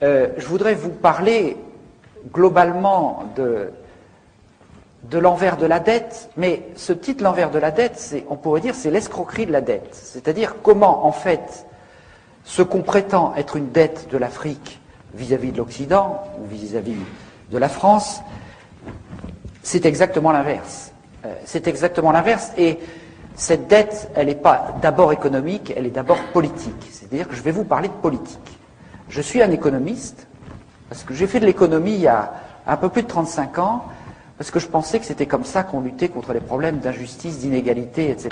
Je voudrais vous parler globalement de l'envers de la dette, mais ce titre, l'envers de la dette, on pourrait dire c'est l'escroquerie de la dette. C'est-à-dire comment, en fait, ce qu'on prétend être une dette de l'Afrique vis-à-vis de l'Occident, ou vis-à-vis de la France, c'est exactement l'inverse. C'est exactement l'inverse, et cette dette, elle n'est pas d'abord économique, elle est d'abord politique. C'est-à-dire que je vais vous parler de politique. Je suis un économiste, parce que j'ai fait de l'économie il y a un peu plus de 35 ans, parce que je pensais que c'était comme ça qu'on luttait contre les problèmes d'injustice, d'inégalité, etc.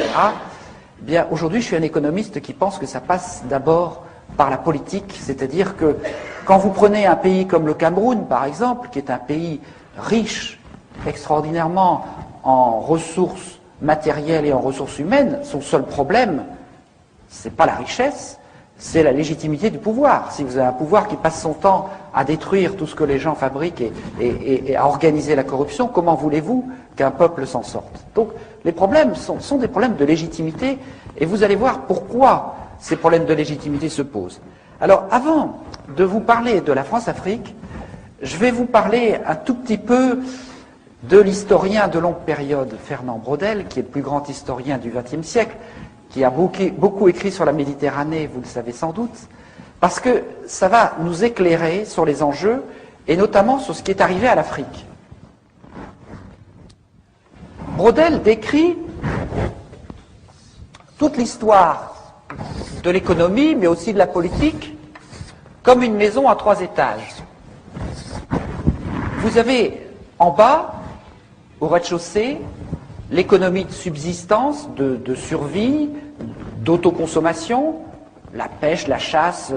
Bien, aujourd'hui, je suis un économiste qui pense que ça passe d'abord par la politique, c'est-à-dire que quand vous prenez un pays comme le Cameroun, par exemple, qui est un pays riche, extraordinairement en ressources matérielles et en ressources humaines, son seul problème, c'est pas la richesse, c'est la légitimité du pouvoir. Si vous avez un pouvoir qui passe son temps à détruire tout ce que les gens fabriquent et à organiser la corruption, comment voulez-vous qu'un peuple s'en sorte? Donc les problèmes sont des problèmes de légitimité, et vous allez voir pourquoi ces problèmes de légitimité se posent. Alors avant de vous parler de la France-Afrique, je vais vous parler un tout petit peu de l'historien de longue période Fernand Braudel, qui est le plus grand historien du XXe siècle, qui a beaucoup écrit sur la Méditerranée, vous le savez sans doute, parce que ça va nous éclairer sur les enjeux, et notamment sur ce qui est arrivé à l'Afrique. Braudel décrit toute l'histoire de l'économie, mais aussi de la politique, comme une maison à 3 étages. Vous avez en bas, au rez-de-chaussée, l'économie de subsistance, de survie, d'autoconsommation, la pêche, la chasse,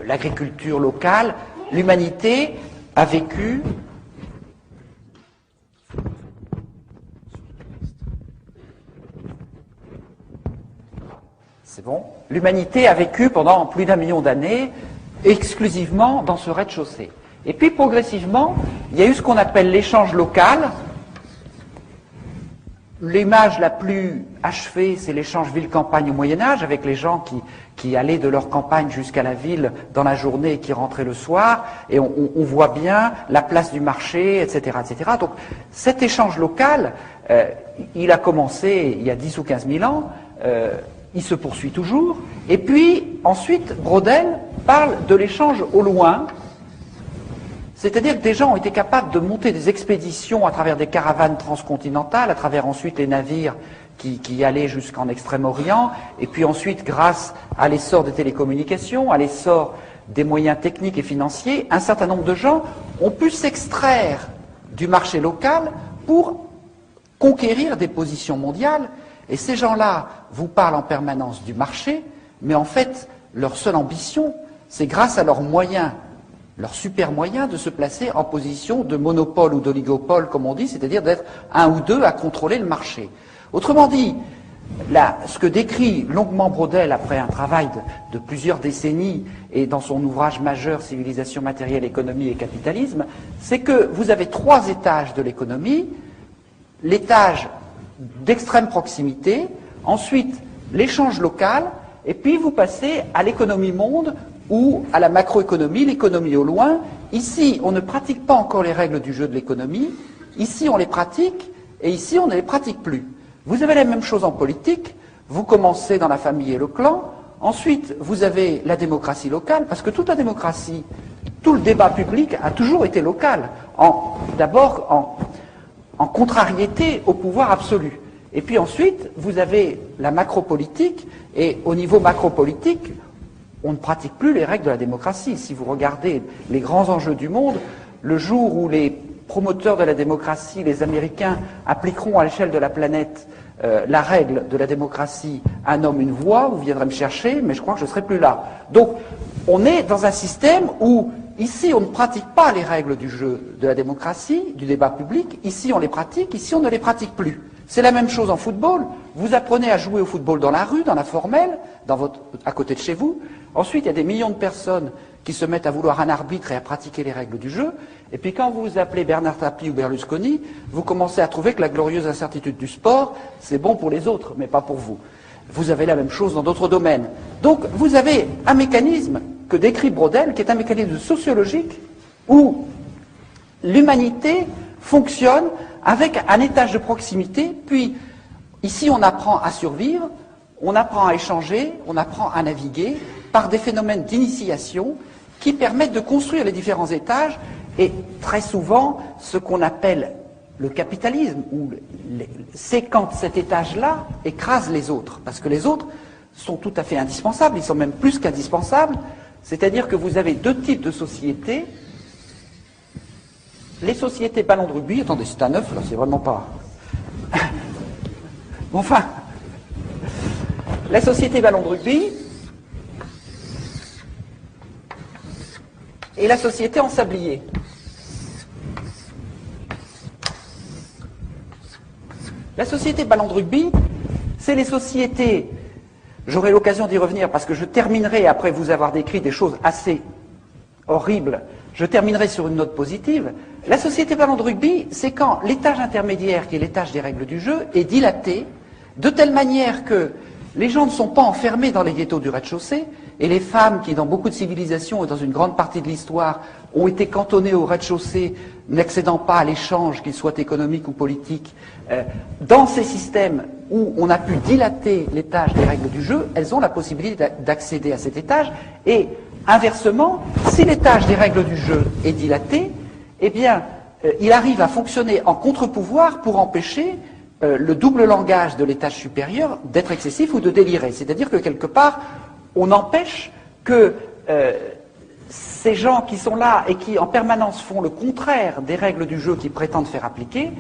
l'agriculture locale. L'humanité a vécu l'humanité a vécu pendant plus d'1 million d'années exclusivement dans ce rez-de-chaussée. Et puis progressivement, il y a eu ce qu'on appelle l'échange local. L'image la plus achevée, c'est l'échange ville-campagne au Moyen-Âge, avec les gens qui allaient de leur campagne jusqu'à la ville dans la journée et qui rentraient le soir, et on voit bien la place du marché, etc., etc. Donc cet échange local, il a commencé il y a 10 ou 15 000 ans, il se poursuit toujours, et puis ensuite Braudel parle de l'échange au loin. C'est-à-dire que des gens ont été capables de monter des expéditions à travers des caravanes transcontinentales, à travers ensuite les navires qui allaient jusqu'en Extrême-Orient, et puis ensuite, grâce à l'essor des télécommunications, à l'essor des moyens techniques et financiers, un certain nombre de gens ont pu s'extraire du marché local pour conquérir des positions mondiales, et ces gens-là vous parlent en permanence du marché, mais en fait, leur seule ambition, c'est grâce à leurs moyens, leur super moyen de se placer en position de monopole ou d'oligopole, comme on dit, c'est-à-dire d'être un ou deux à contrôler le marché. Autrement dit, ce que décrit longuement Braudel après un travail de plusieurs décennies et dans son ouvrage majeur Civilisation matérielle, économie et capitalisme, c'est que vous avez 3 étages de l'économie, l'étage d'extrême proximité, ensuite l'échange local, et puis vous passez à l'économie monde ou à la macroéconomie, l'économie au loin. Ici, on ne pratique pas encore les règles du jeu de l'économie, ici on les pratique, et ici on ne les pratique plus. Vous avez la même chose en politique, vous commencez dans la famille et le clan, ensuite vous avez la démocratie locale, parce que toute la démocratie, tout le débat public a toujours été local, d'abord en contrariété au pouvoir absolu. Et puis ensuite, vous avez la macropolitique, et au niveau macropolitique, on ne pratique plus les règles de la démocratie. Si vous regardez les grands enjeux du monde, le jour où les promoteurs de la démocratie, les Américains, appliqueront à l'échelle de la planète la règle de la démocratie, un homme, une voix, vous viendrez me chercher, mais je crois que je ne serai plus là. Donc, on est dans un système où, ici, on ne pratique pas les règles du jeu de la démocratie, du débat public, ici on les pratique, ici on ne les pratique plus. C'est la même chose en football. Vous apprenez à jouer au football dans la rue, dans la formelle, à côté de chez vous. Ensuite, il y a des millions de personnes qui se mettent à vouloir un arbitre et à pratiquer les règles du jeu. Et puis quand vous vous appelez Bernard Tapie ou Berlusconi, vous commencez à trouver que la glorieuse incertitude du sport, c'est bon pour les autres, mais pas pour vous. Vous avez la même chose dans d'autres domaines. Donc vous avez un mécanisme que décrit Braudel, qui est un mécanisme sociologique où l'humanité fonctionne avec un étage de proximité, puis ici on apprend à survivre, on apprend à échanger, on apprend à naviguer par des phénomènes d'initiation qui permettent de construire les différents étages et très souvent ce qu'on appelle le capitalisme, c'est quand cet étage-là écrase les autres, parce que les autres sont tout à fait indispensables, ils sont même plus qu'indispensables, c'est-à-dire que vous avez deux types de sociétés. Les sociétés ballons de rugby, attendez, c'est un œuf, là, c'est vraiment pas... Enfin, la société ballon de rugby et la société en sablier. La société ballon de rugby, c'est les sociétés, j'aurai l'occasion d'y revenir parce que je terminerai, après vous avoir décrit des choses assez horribles, je terminerai sur une note positive. La société ballon de rugby, c'est quand l'étage intermédiaire, qui est l'étage des règles du jeu, est dilaté, de telle manière que les gens ne sont pas enfermés dans les ghettos du rez-de-chaussée, et les femmes qui, dans beaucoup de civilisations et dans une grande partie de l'histoire, ont été cantonnées au rez-de-chaussée, n'accédant pas à l'échange, qu'il soit économique ou politique, dans ces systèmes où on a pu dilater l'étage des règles du jeu, elles ont la possibilité d'accéder à cet étage, et inversement, si l'étage des règles du jeu est dilaté, eh bien, il arrive à fonctionner en contre-pouvoir pour empêcher le double langage de l'étage supérieur d'être excessif ou de délirer. C'est-à-dire que quelque part, on empêche que ces gens qui sont là et qui en permanence font le contraire des règles du jeu qu'ils prétendent faire appliquer,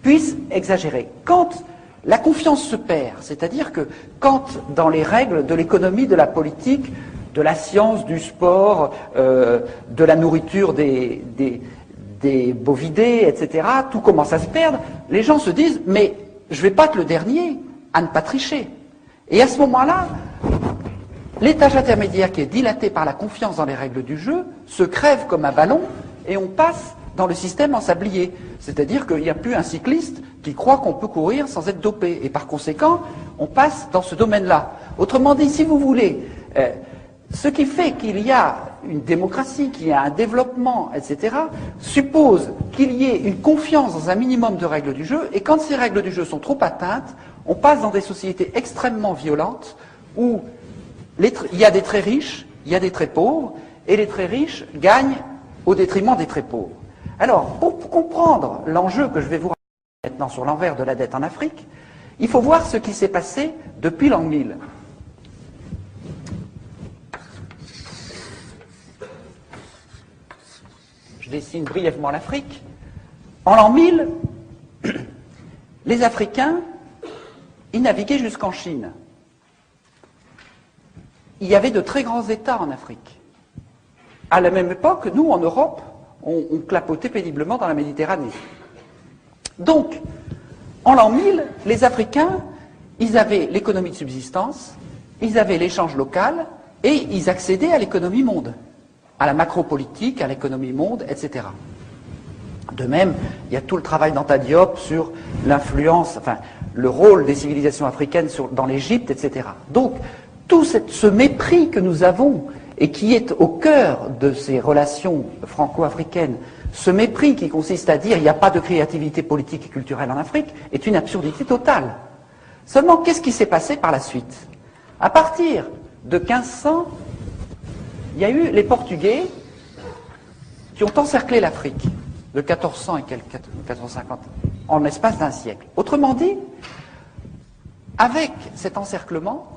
puissent exagérer. Quand la confiance se perd, c'est-à-dire que quand dans les règles de l'économie, de la politique, de la science, du sport, de la nourriture des bovidés, etc., tout commence à se perdre, les gens se disent « mais je ne vais pas être le dernier à ne pas tricher ». Et à ce moment-là, l'étage intermédiaire qui est dilaté par la confiance dans les règles du jeu se crève comme un ballon et on passe dans le système en sablier. C'est-à-dire qu'il n'y a plus un cycliste qui croit qu'on peut courir sans être dopé. Et par conséquent, on passe dans ce domaine-là. Autrement dit, si vous voulez, ce qui fait qu'il y a une démocratie, qu'il y a un développement, etc., suppose qu'il y ait une confiance dans un minimum de règles du jeu, et quand ces règles du jeu sont trop atteintes, on passe dans des sociétés extrêmement violentes où il y a des très riches, il y a des très pauvres, et les très riches gagnent au détriment des très pauvres. Alors, pour comprendre l'enjeu que je vais vous raconter maintenant sur l'envers de la dette en Afrique, il faut voir ce qui s'est passé depuis l'an 1000. Je dessine brièvement l'Afrique. En l'an 1000, les Africains, ils naviguaient jusqu'en Chine. Il y avait de très grands États en Afrique. À la même époque, nous, en Europe, on clapotait péniblement dans la Méditerranée. Donc, en l'an 1000, les Africains, ils avaient l'économie de subsistance, ils avaient l'échange local, et ils accédaient à l'économie monde, à la macropolitique, à l'économie monde, etc. De même, il y a tout le travail d'Anta Diop sur l'influence, enfin, le rôle des civilisations africaines dans l'Égypte, etc. Donc, tout ce mépris que nous avons et qui est au cœur de ces relations franco-africaines, ce mépris qui consiste à dire il n'y a pas de créativité politique et culturelle en Afrique, est une absurdité totale. Seulement, qu'est-ce qui s'est passé par la suite? À partir de 1500, il y a eu les Portugais qui ont encerclé l'Afrique de 1400 et quelques 1450 en l'espace d'un siècle. Autrement dit, avec cet encerclement,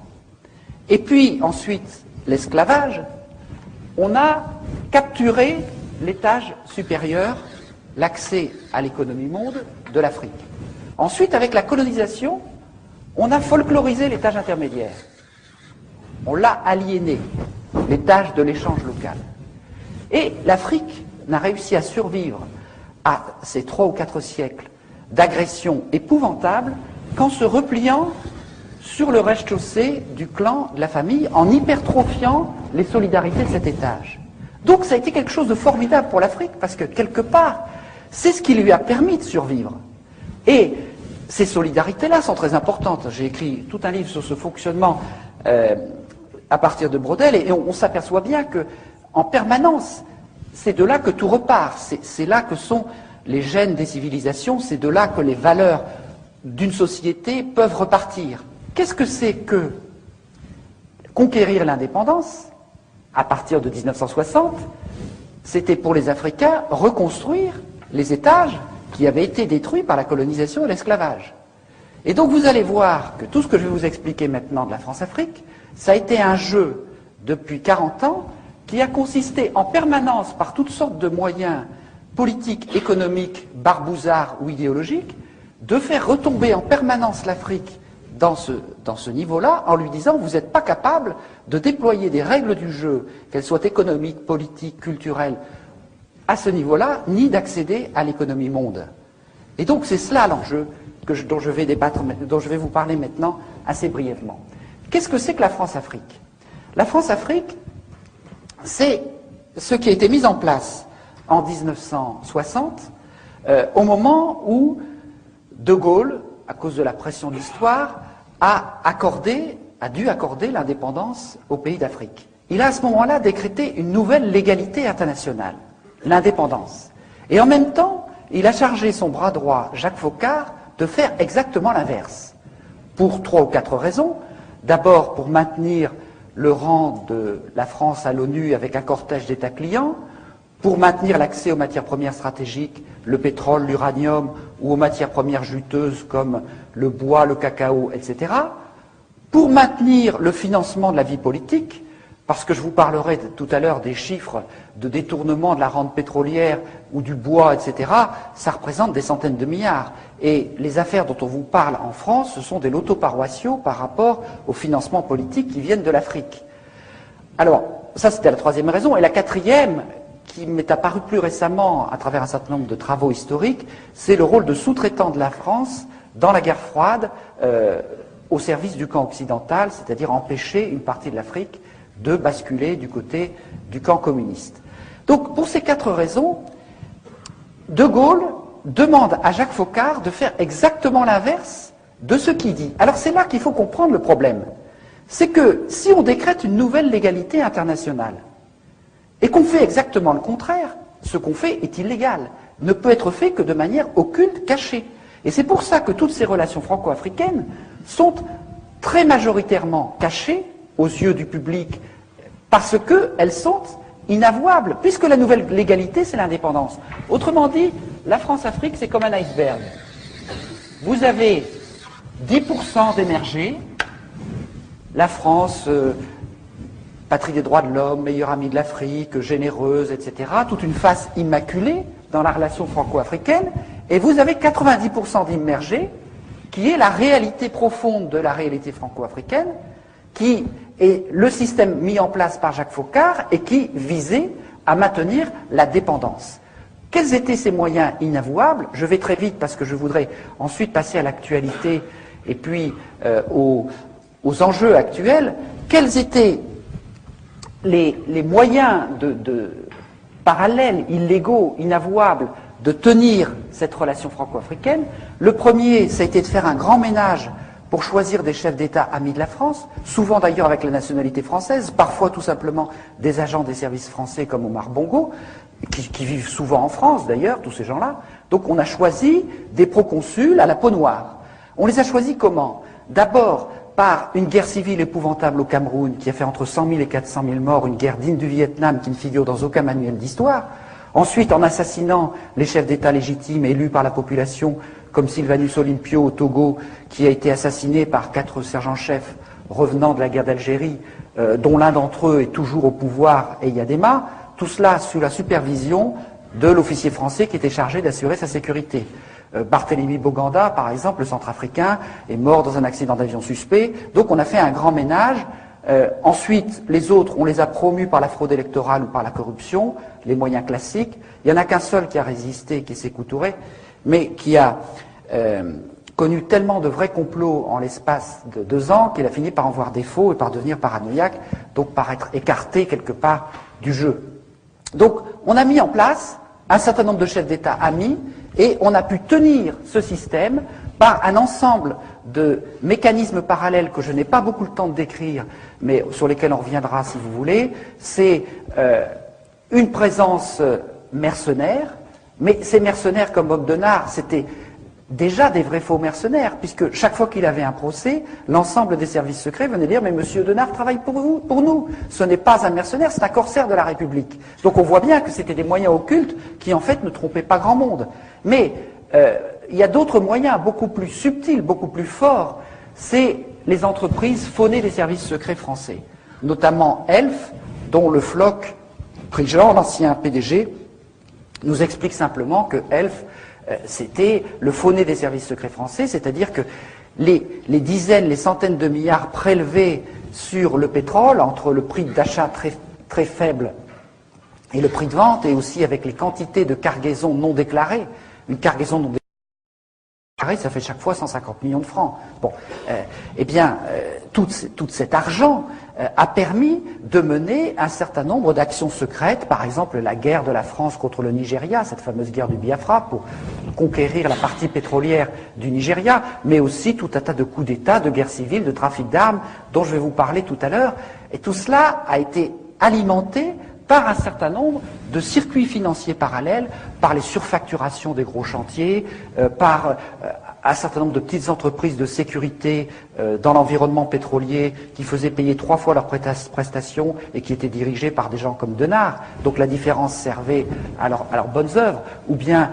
et puis ensuite l'esclavage, on a capturé l'étage supérieur, l'accès à l'économie monde de l'Afrique. Ensuite, avec la colonisation, on a folklorisé l'étage intermédiaire. On l'a aliéné, l'étage de l'échange local. Et l'Afrique n'a réussi à survivre à ces 3 ou 4 siècles d'agressions épouvantables qu'en se repliant sur le rez-de-chaussée du clan, de la famille, en hypertrophiant les solidarités de cet étage. Donc ça a été quelque chose de formidable pour l'Afrique, parce que quelque part, c'est ce qui lui a permis de survivre. Et ces solidarités-là sont très importantes. J'ai écrit tout un livre sur ce fonctionnement à partir de Braudel, et on s'aperçoit bien que, en permanence, c'est de là que tout repart, c'est là que sont les gènes des civilisations, c'est de là que les valeurs d'une société peuvent repartir. Qu'est-ce que c'est que conquérir l'indépendance à partir de 1960? C'était pour les Africains reconstruire les étages qui avaient été détruits par la colonisation et l'esclavage. Et donc vous allez voir que tout ce que je vais vous expliquer maintenant de la France-Afrique, ça a été un jeu depuis 40 ans qui a consisté en permanence, par toutes sortes de moyens politiques, économiques, barbouzards ou idéologiques, de faire retomber en permanence l'Afrique dans ce niveau-là, en lui disant vous n'êtes pas capable de déployer des règles du jeu, qu'elles soient économiques, politiques, culturelles, à ce niveau-là, ni d'accéder à l'économie monde. Et donc c'est cela l'enjeu dont je vais vous parler maintenant assez brièvement. Qu'est-ce que c'est que la France-Afrique? La France-Afrique, c'est ce qui a été mis en place en 1960, au moment où De Gaulle, à cause de la pression de l'histoire, a dû accorder l'indépendance aux pays d'Afrique. Il a à ce moment-là décrété une nouvelle légalité internationale, l'indépendance. Et en même temps, il a chargé son bras droit, Jacques Foccart, de faire exactement l'inverse. Pour 3 ou 4 raisons. D'abord, pour maintenir le rang de la France à l'ONU avec un cortège d'États clients, pour maintenir l'accès aux matières premières stratégiques, le pétrole, l'uranium, ou aux matières premières juteuses comme le bois, le cacao, etc., pour maintenir le financement de la vie politique, parce que je vous parlerai tout à l'heure des chiffres de détournement de la rente pétrolière ou du bois, etc., ça représente des centaines de milliards. Et les affaires dont on vous parle en France, ce sont des lotos paroissiaux par rapport aux financements politiques qui viennent de l'Afrique. Alors, ça c'était la troisième raison. Et la quatrième, qui m'est apparue plus récemment à travers un certain nombre de travaux historiques, c'est le rôle de sous-traitant de la France dans la guerre froide au service du camp occidental, c'est-à-dire empêcher une partie de l'Afrique de basculer du côté du camp communiste. Donc, pour ces 4 raisons, De Gaulle demande à Jacques Foccart de faire exactement l'inverse de ce qu'il dit. Alors, c'est là qu'il faut comprendre le problème. C'est que si on décrète une nouvelle légalité internationale et qu'on fait exactement le contraire, ce qu'on fait est illégal, ne peut être fait que de manière occulte, cachée. Et c'est pour ça que toutes ces relations franco-africaines sont très majoritairement cachées aux yeux du public, parce qu'elles sont inavouables, puisque la nouvelle légalité, c'est l'indépendance. Autrement dit, la France-Afrique, c'est comme un iceberg. Vous avez 10% d'émergés, la France, patrie des droits de l'homme, meilleure amie de l'Afrique, généreuse, etc., toute une face immaculée dans la relation franco-africaine, et vous avez 90% d'immergés, qui est la réalité profonde de la réalité franco-africaine, qui est le système mis en place par Jacques Foccart et qui visait à maintenir la dépendance. Quels étaient ces moyens inavouables? Je vais très vite parce que je voudrais ensuite passer à l'actualité et puis aux enjeux actuels. Quels étaient les moyens parallèles, illégaux, inavouables de tenir cette relation franco-africaine? Le premier, ça a été de faire un grand ménage pour choisir des chefs d'État amis de la France, souvent d'ailleurs avec la nationalité française, parfois tout simplement des agents des services français comme Omar Bongo, qui vivent souvent en France d'ailleurs, tous ces gens-là. Donc on a choisi des proconsuls à la peau noire. On les a choisis comment? D'abord par une guerre civile épouvantable au Cameroun, qui a fait entre 100 000 et 400 000 morts, une guerre digne du Vietnam qui ne figure dans aucun manuel d'histoire. Ensuite, en assassinant les chefs d'État légitimes élus par la population, comme Sylvanus Olympio au Togo, qui a été assassiné par 4 sergents-chefs revenant de la guerre d'Algérie, dont l'un d'entre eux est toujours au pouvoir, Eyadema, tout cela sous la supervision de l'officier français qui était chargé d'assurer sa sécurité. Barthélemy Boganda, par exemple, le centrafricain, est mort dans un accident d'avion suspect, donc on a fait un grand ménage. Ensuite, les autres, on les a promus par la fraude électorale ou par la corruption, les moyens classiques. Il n'y en a qu'un seul qui a résisté, qui est Sékou Touré, mais qui a connu tellement de vrais complots en l'espace de 2 ans qu'il a fini par en voir défaut et par devenir paranoïaque, donc par être écarté quelque part du jeu. Donc on a mis en place un certain nombre de chefs d'État amis et on a pu tenir ce système par un ensemble de mécanismes parallèles que je n'ai pas beaucoup le temps de décrire, mais sur lesquels on reviendra si vous voulez. C'est une présence mercenaire, mais ces mercenaires comme Bob Denard, c'était déjà des vrais faux mercenaires, puisque chaque fois qu'il avait un procès, l'ensemble des services secrets venait dire « Mais monsieur Denard travaille pour vous, pour nous. Ce n'est pas un mercenaire, c'est un corsaire de la République. » Donc on voit bien que c'était des moyens occultes qui en fait ne trompaient pas grand monde. Mais il y a d'autres moyens beaucoup plus subtils, beaucoup plus forts, c'est les entreprises faunées des services secrets français, notamment Elf, dont le Floch Prigent, l'ancien PDG, nous explique simplement que Elf, c'était le fauné des services secrets français, c'est-à-dire que les dizaines, les centaines de milliards prélevés sur le pétrole, entre le prix d'achat très, très faible et le prix de vente, et aussi avec les quantités de cargaisons non déclarées, une cargaison non déclarée, ça fait chaque fois 150 millions de francs. Bon, tout cet argent a permis de mener un certain nombre d'actions secrètes, par exemple la guerre de la France contre le Nigeria, cette fameuse guerre du Biafra pour conquérir la partie pétrolière du Nigeria, mais aussi tout un tas de coups d'État, de guerres civiles, de trafic d'armes, dont je vais vous parler tout à l'heure. Et tout cela a été alimenté par un certain nombre de circuits financiers parallèles, par les surfacturations des gros chantiers, par un certain nombre de petites entreprises de sécurité dans l'environnement pétrolier qui faisaient payer 3 fois leurs prestations et qui étaient dirigées par des gens comme Denard. Donc la différence servait à leurs bonnes œuvres. Ou bien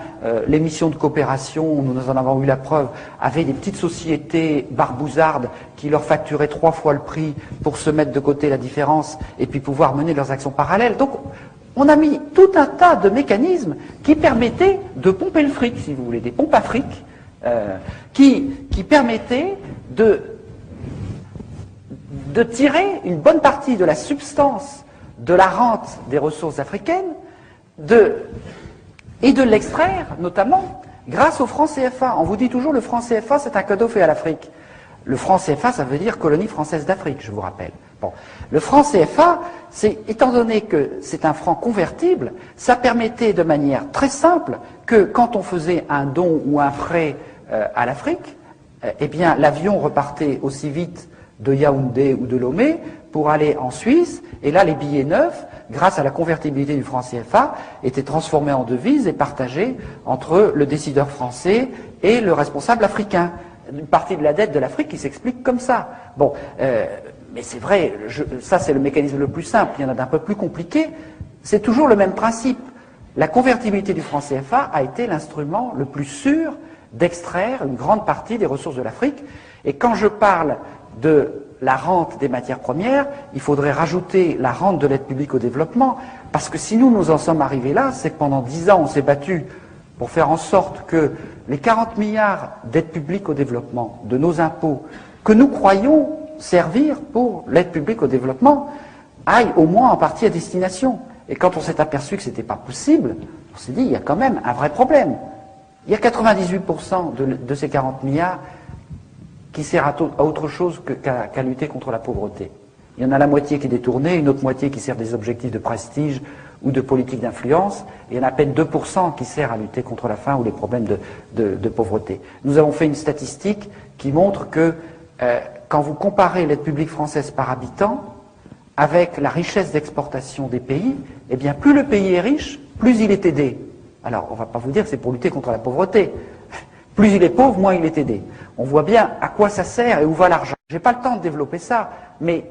les missions de coopération, nous en avons eu la preuve, avaient des petites sociétés barbouzardes qui leur facturaient 3 fois le prix pour se mettre de côté la différence et puis pouvoir mener leurs actions parallèles. Donc on a mis tout un tas de mécanismes qui permettaient de pomper le fric, si vous voulez, des pompes à fric, qui permettaient de tirer une bonne partie de la substance de la rente des ressources africaines et de l'extraire, notamment, grâce au franc CFA. On vous dit toujours le franc CFA, c'est un cadeau fait à l'Afrique. Le franc CFA, ça veut dire colonie française d'Afrique, je vous rappelle. Bon. Le franc CFA, étant donné que c'est un franc convertible, ça permettait de manière très simple que quand on faisait un don ou un prêt à l'Afrique, eh bien l'avion repartait aussi vite de Yaoundé ou de Lomé pour aller en Suisse, et là les billets neufs, grâce à la convertibilité du franc CFA, étaient transformés en devises et partagés entre le décideur français et le responsable africain. Une partie de la dette de l'Afrique qui s'explique comme ça. Bon, mais c'est vrai, ça c'est le mécanisme le plus simple, il y en a d'un peu plus compliqué, c'est toujours le même principe. La convertibilité du franc CFA a été l'instrument le plus sûr d'extraire une grande partie des ressources de l'Afrique, et quand je parle de la rente des matières premières, il faudrait rajouter la rente de l'aide publique au développement, parce que si nous en sommes arrivés là, c'est que pendant 10 ans on s'est battu pour faire en sorte que les 40 milliards d'aide publique au développement de nos impôts, que nous croyons servir pour l'aide publique au développement, aillent au moins en partie à destination. Et quand on s'est aperçu que ce n'était pas possible, on s'est dit, il y a quand même un vrai problème. Il y a 98% de ces 40 milliards qui servent à autre chose qu'à lutter contre la pauvreté. Il y en a la moitié qui est détournée, une autre moitié qui sert des objectifs de prestige ou de politique d'influence, et il y en a à peine 2% qui sert à lutter contre la faim ou les problèmes de pauvreté. Nous avons fait une statistique qui montre que quand vous comparez l'aide publique française par habitant avec la richesse d'exportation des pays, eh bien plus le pays est riche, plus il est aidé. Alors, on ne va pas vous dire que c'est pour lutter contre la pauvreté. Plus il est pauvre, moins il est aidé. On voit bien à quoi ça sert et où va l'argent. Je n'ai pas le temps de développer ça, mais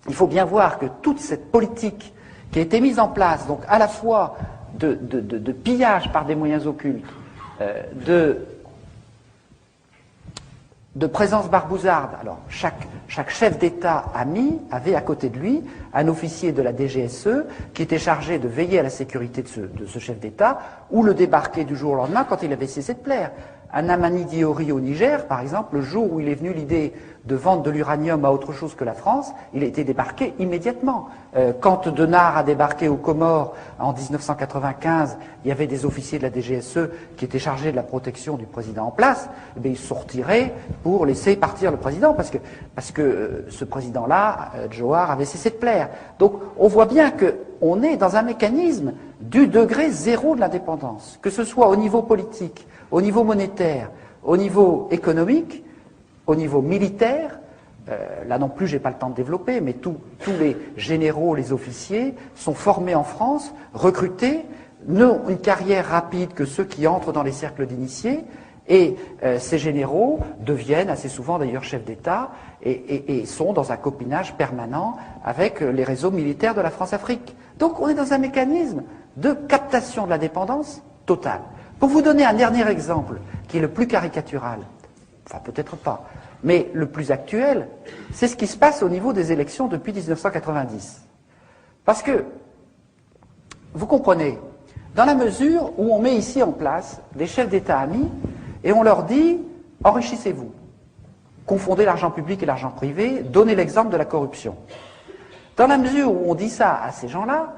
il faut bien voir que toute cette politique qui a été mise en place, donc à la fois de pillage par des moyens occultes, de présence barbouzarde. Alors, chaque chef d'État avait à côté de lui un officier de la DGSE qui était chargé de veiller à la sécurité de ce chef d'État ou le débarquer du jour au lendemain quand il avait cessé de plaire. À Namani Diori au Niger, par exemple, le jour où il est venu l'idée de vendre de l'uranium à autre chose que la France, il a été débarqué immédiatement. Quand Denard a débarqué aux Comores en 1995, il y avait des officiers de la DGSE qui étaient chargés de la protection du président en place. Eh bien, ils se sont retirés pour laisser partir le président, parce que ce président-là, Johar, avait cessé de plaire. Donc on voit bien qu'on est dans un mécanisme du degré zéro de l'indépendance, que ce soit au niveau politique, au niveau monétaire, Au niveau économique, au niveau militaire, là non plus, je n'ai pas le temps de développer, mais tous les généraux, les officiers sont formés en France, recrutés, n'ont une carrière rapide que ceux qui entrent dans les cercles d'initiés, et ces généraux deviennent assez souvent d'ailleurs chefs d'État et sont dans un copinage permanent avec les réseaux militaires de la France-Afrique. Donc on est dans un mécanisme de captation de la dépendance totale. Pour vous donner un dernier exemple, qui est le plus caricatural, enfin peut-être pas, mais le plus actuel, c'est ce qui se passe au niveau des élections depuis 1990. Parce que, vous comprenez, dans la mesure où on met ici en place des chefs d'État amis, et on leur dit, enrichissez-vous, confondez l'argent public et l'argent privé, donnez l'exemple de la corruption. Dans la mesure où on dit ça à ces gens-là,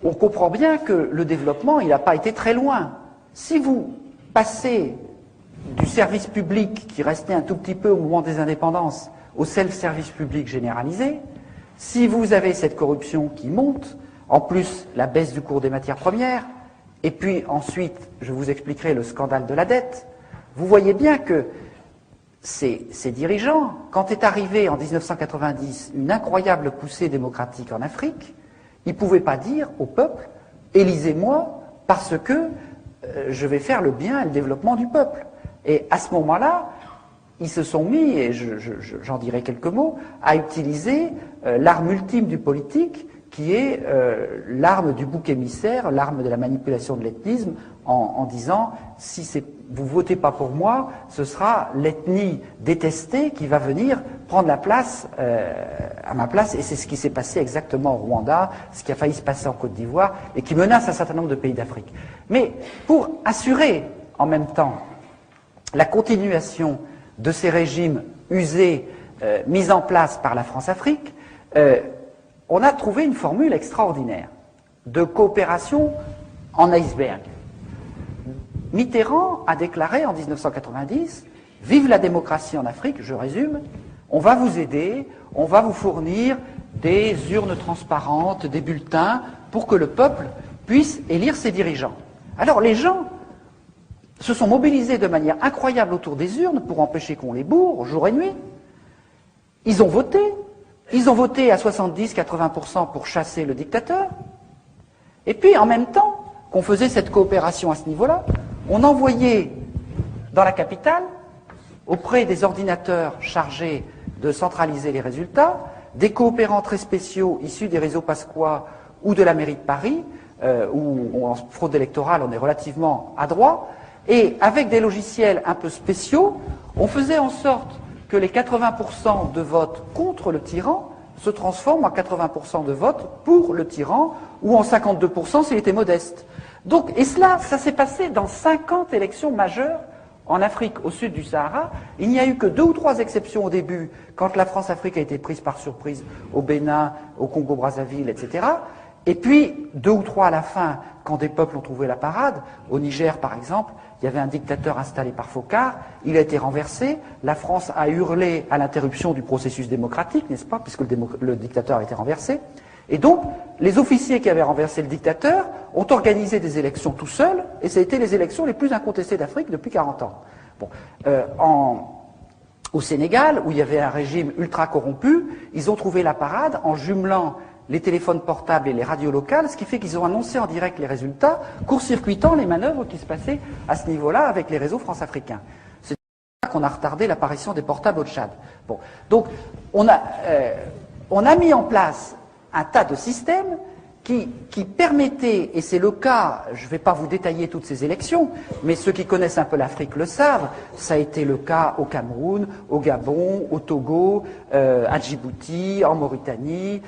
on comprend bien que le développement, il n'a pas été très loin. Si vous passez du service public, qui restait un tout petit peu au moment des indépendances, au self-service public généralisé, si vous avez cette corruption qui monte, en plus la baisse du cours des matières premières, et puis ensuite, je vous expliquerai le scandale de la dette, vous voyez bien que ces dirigeants, quand est arrivé en 1990 une incroyable poussée démocratique en Afrique, ils ne pouvaient pas dire au peuple « élisez-moi parce que je vais faire le bien et le développement du peuple ». Et à ce moment-là, ils se sont mis, et j'en dirai quelques mots, à utiliser l'arme ultime du politique, qui est l'arme du bouc émissaire, l'arme de la manipulation de l'ethnisme, en disant « si vous ne votez pas pour moi, ce sera l'ethnie détestée qui va venir prendre la place à ma place ». Et c'est ce qui s'est passé exactement au Rwanda, ce qui a failli se passer en Côte d'Ivoire, et qui menace un certain nombre de pays d'Afrique. Mais pour assurer en même temps la continuation de ces régimes usés, mis en place par la France-Afrique, on a trouvé une formule extraordinaire de coopération en iceberg. Mitterrand a déclaré en 1990 « Vive la démocratie en Afrique », je résume, on va vous aider, on va vous fournir des urnes transparentes, des bulletins, pour que le peuple puisse élire ses dirigeants. Alors les gens se sont mobilisés de manière incroyable autour des urnes pour empêcher qu'on les bourre jour et nuit. Ils ont voté à 70-80% pour chasser le dictateur. Et puis, en même temps qu'on faisait cette coopération à ce niveau-là, on envoyait dans la capitale, auprès des ordinateurs chargés de centraliser les résultats, des coopérants très spéciaux issus des réseaux Pasqua ou de la mairie de Paris, où en fraude électorale on est relativement adroit, et avec des logiciels un peu spéciaux, on faisait en sorte que les 80% de votes contre le tyran se transforment en 80% de votes pour le tyran, ou en 52% s'il était modeste. Donc, et cela, ça s'est passé dans 50 élections majeures en Afrique, au sud du Sahara. Il n'y a eu que 2 ou 3 exceptions au début, quand la France-Afrique a été prise par surprise au Bénin, au Congo-Brazzaville, etc. Et puis, 2 ou 3 à la fin, quand des peuples ont trouvé la parade. Au Niger, par exemple, il y avait un dictateur installé par Focard, il a été renversé, la France a hurlé à l'interruption du processus démocratique, n'est-ce pas, puisque le dictateur a été renversé. Et donc, les officiers qui avaient renversé le dictateur ont organisé des élections tout seuls, et ça a été les élections les plus incontestées d'Afrique depuis 40 ans. Bon, au Sénégal, où il y avait un régime ultra corrompu, ils ont trouvé la parade en jumelant les téléphones portables et les radios locales, ce qui fait qu'ils ont annoncé en direct les résultats, court-circuitant les manœuvres qui se passaient à ce niveau-là avec les réseaux france-africains. C'est pour ça qu'on a retardé l'apparition des portables au Tchad. Bon. Donc, on a mis en place un tas de systèmes qui permettaient, et c'est le cas, je ne vais pas vous détailler toutes ces élections, mais ceux qui connaissent un peu l'Afrique le savent, ça a été le cas au Cameroun, au Gabon, au Togo, à Djibouti, en Mauritanie,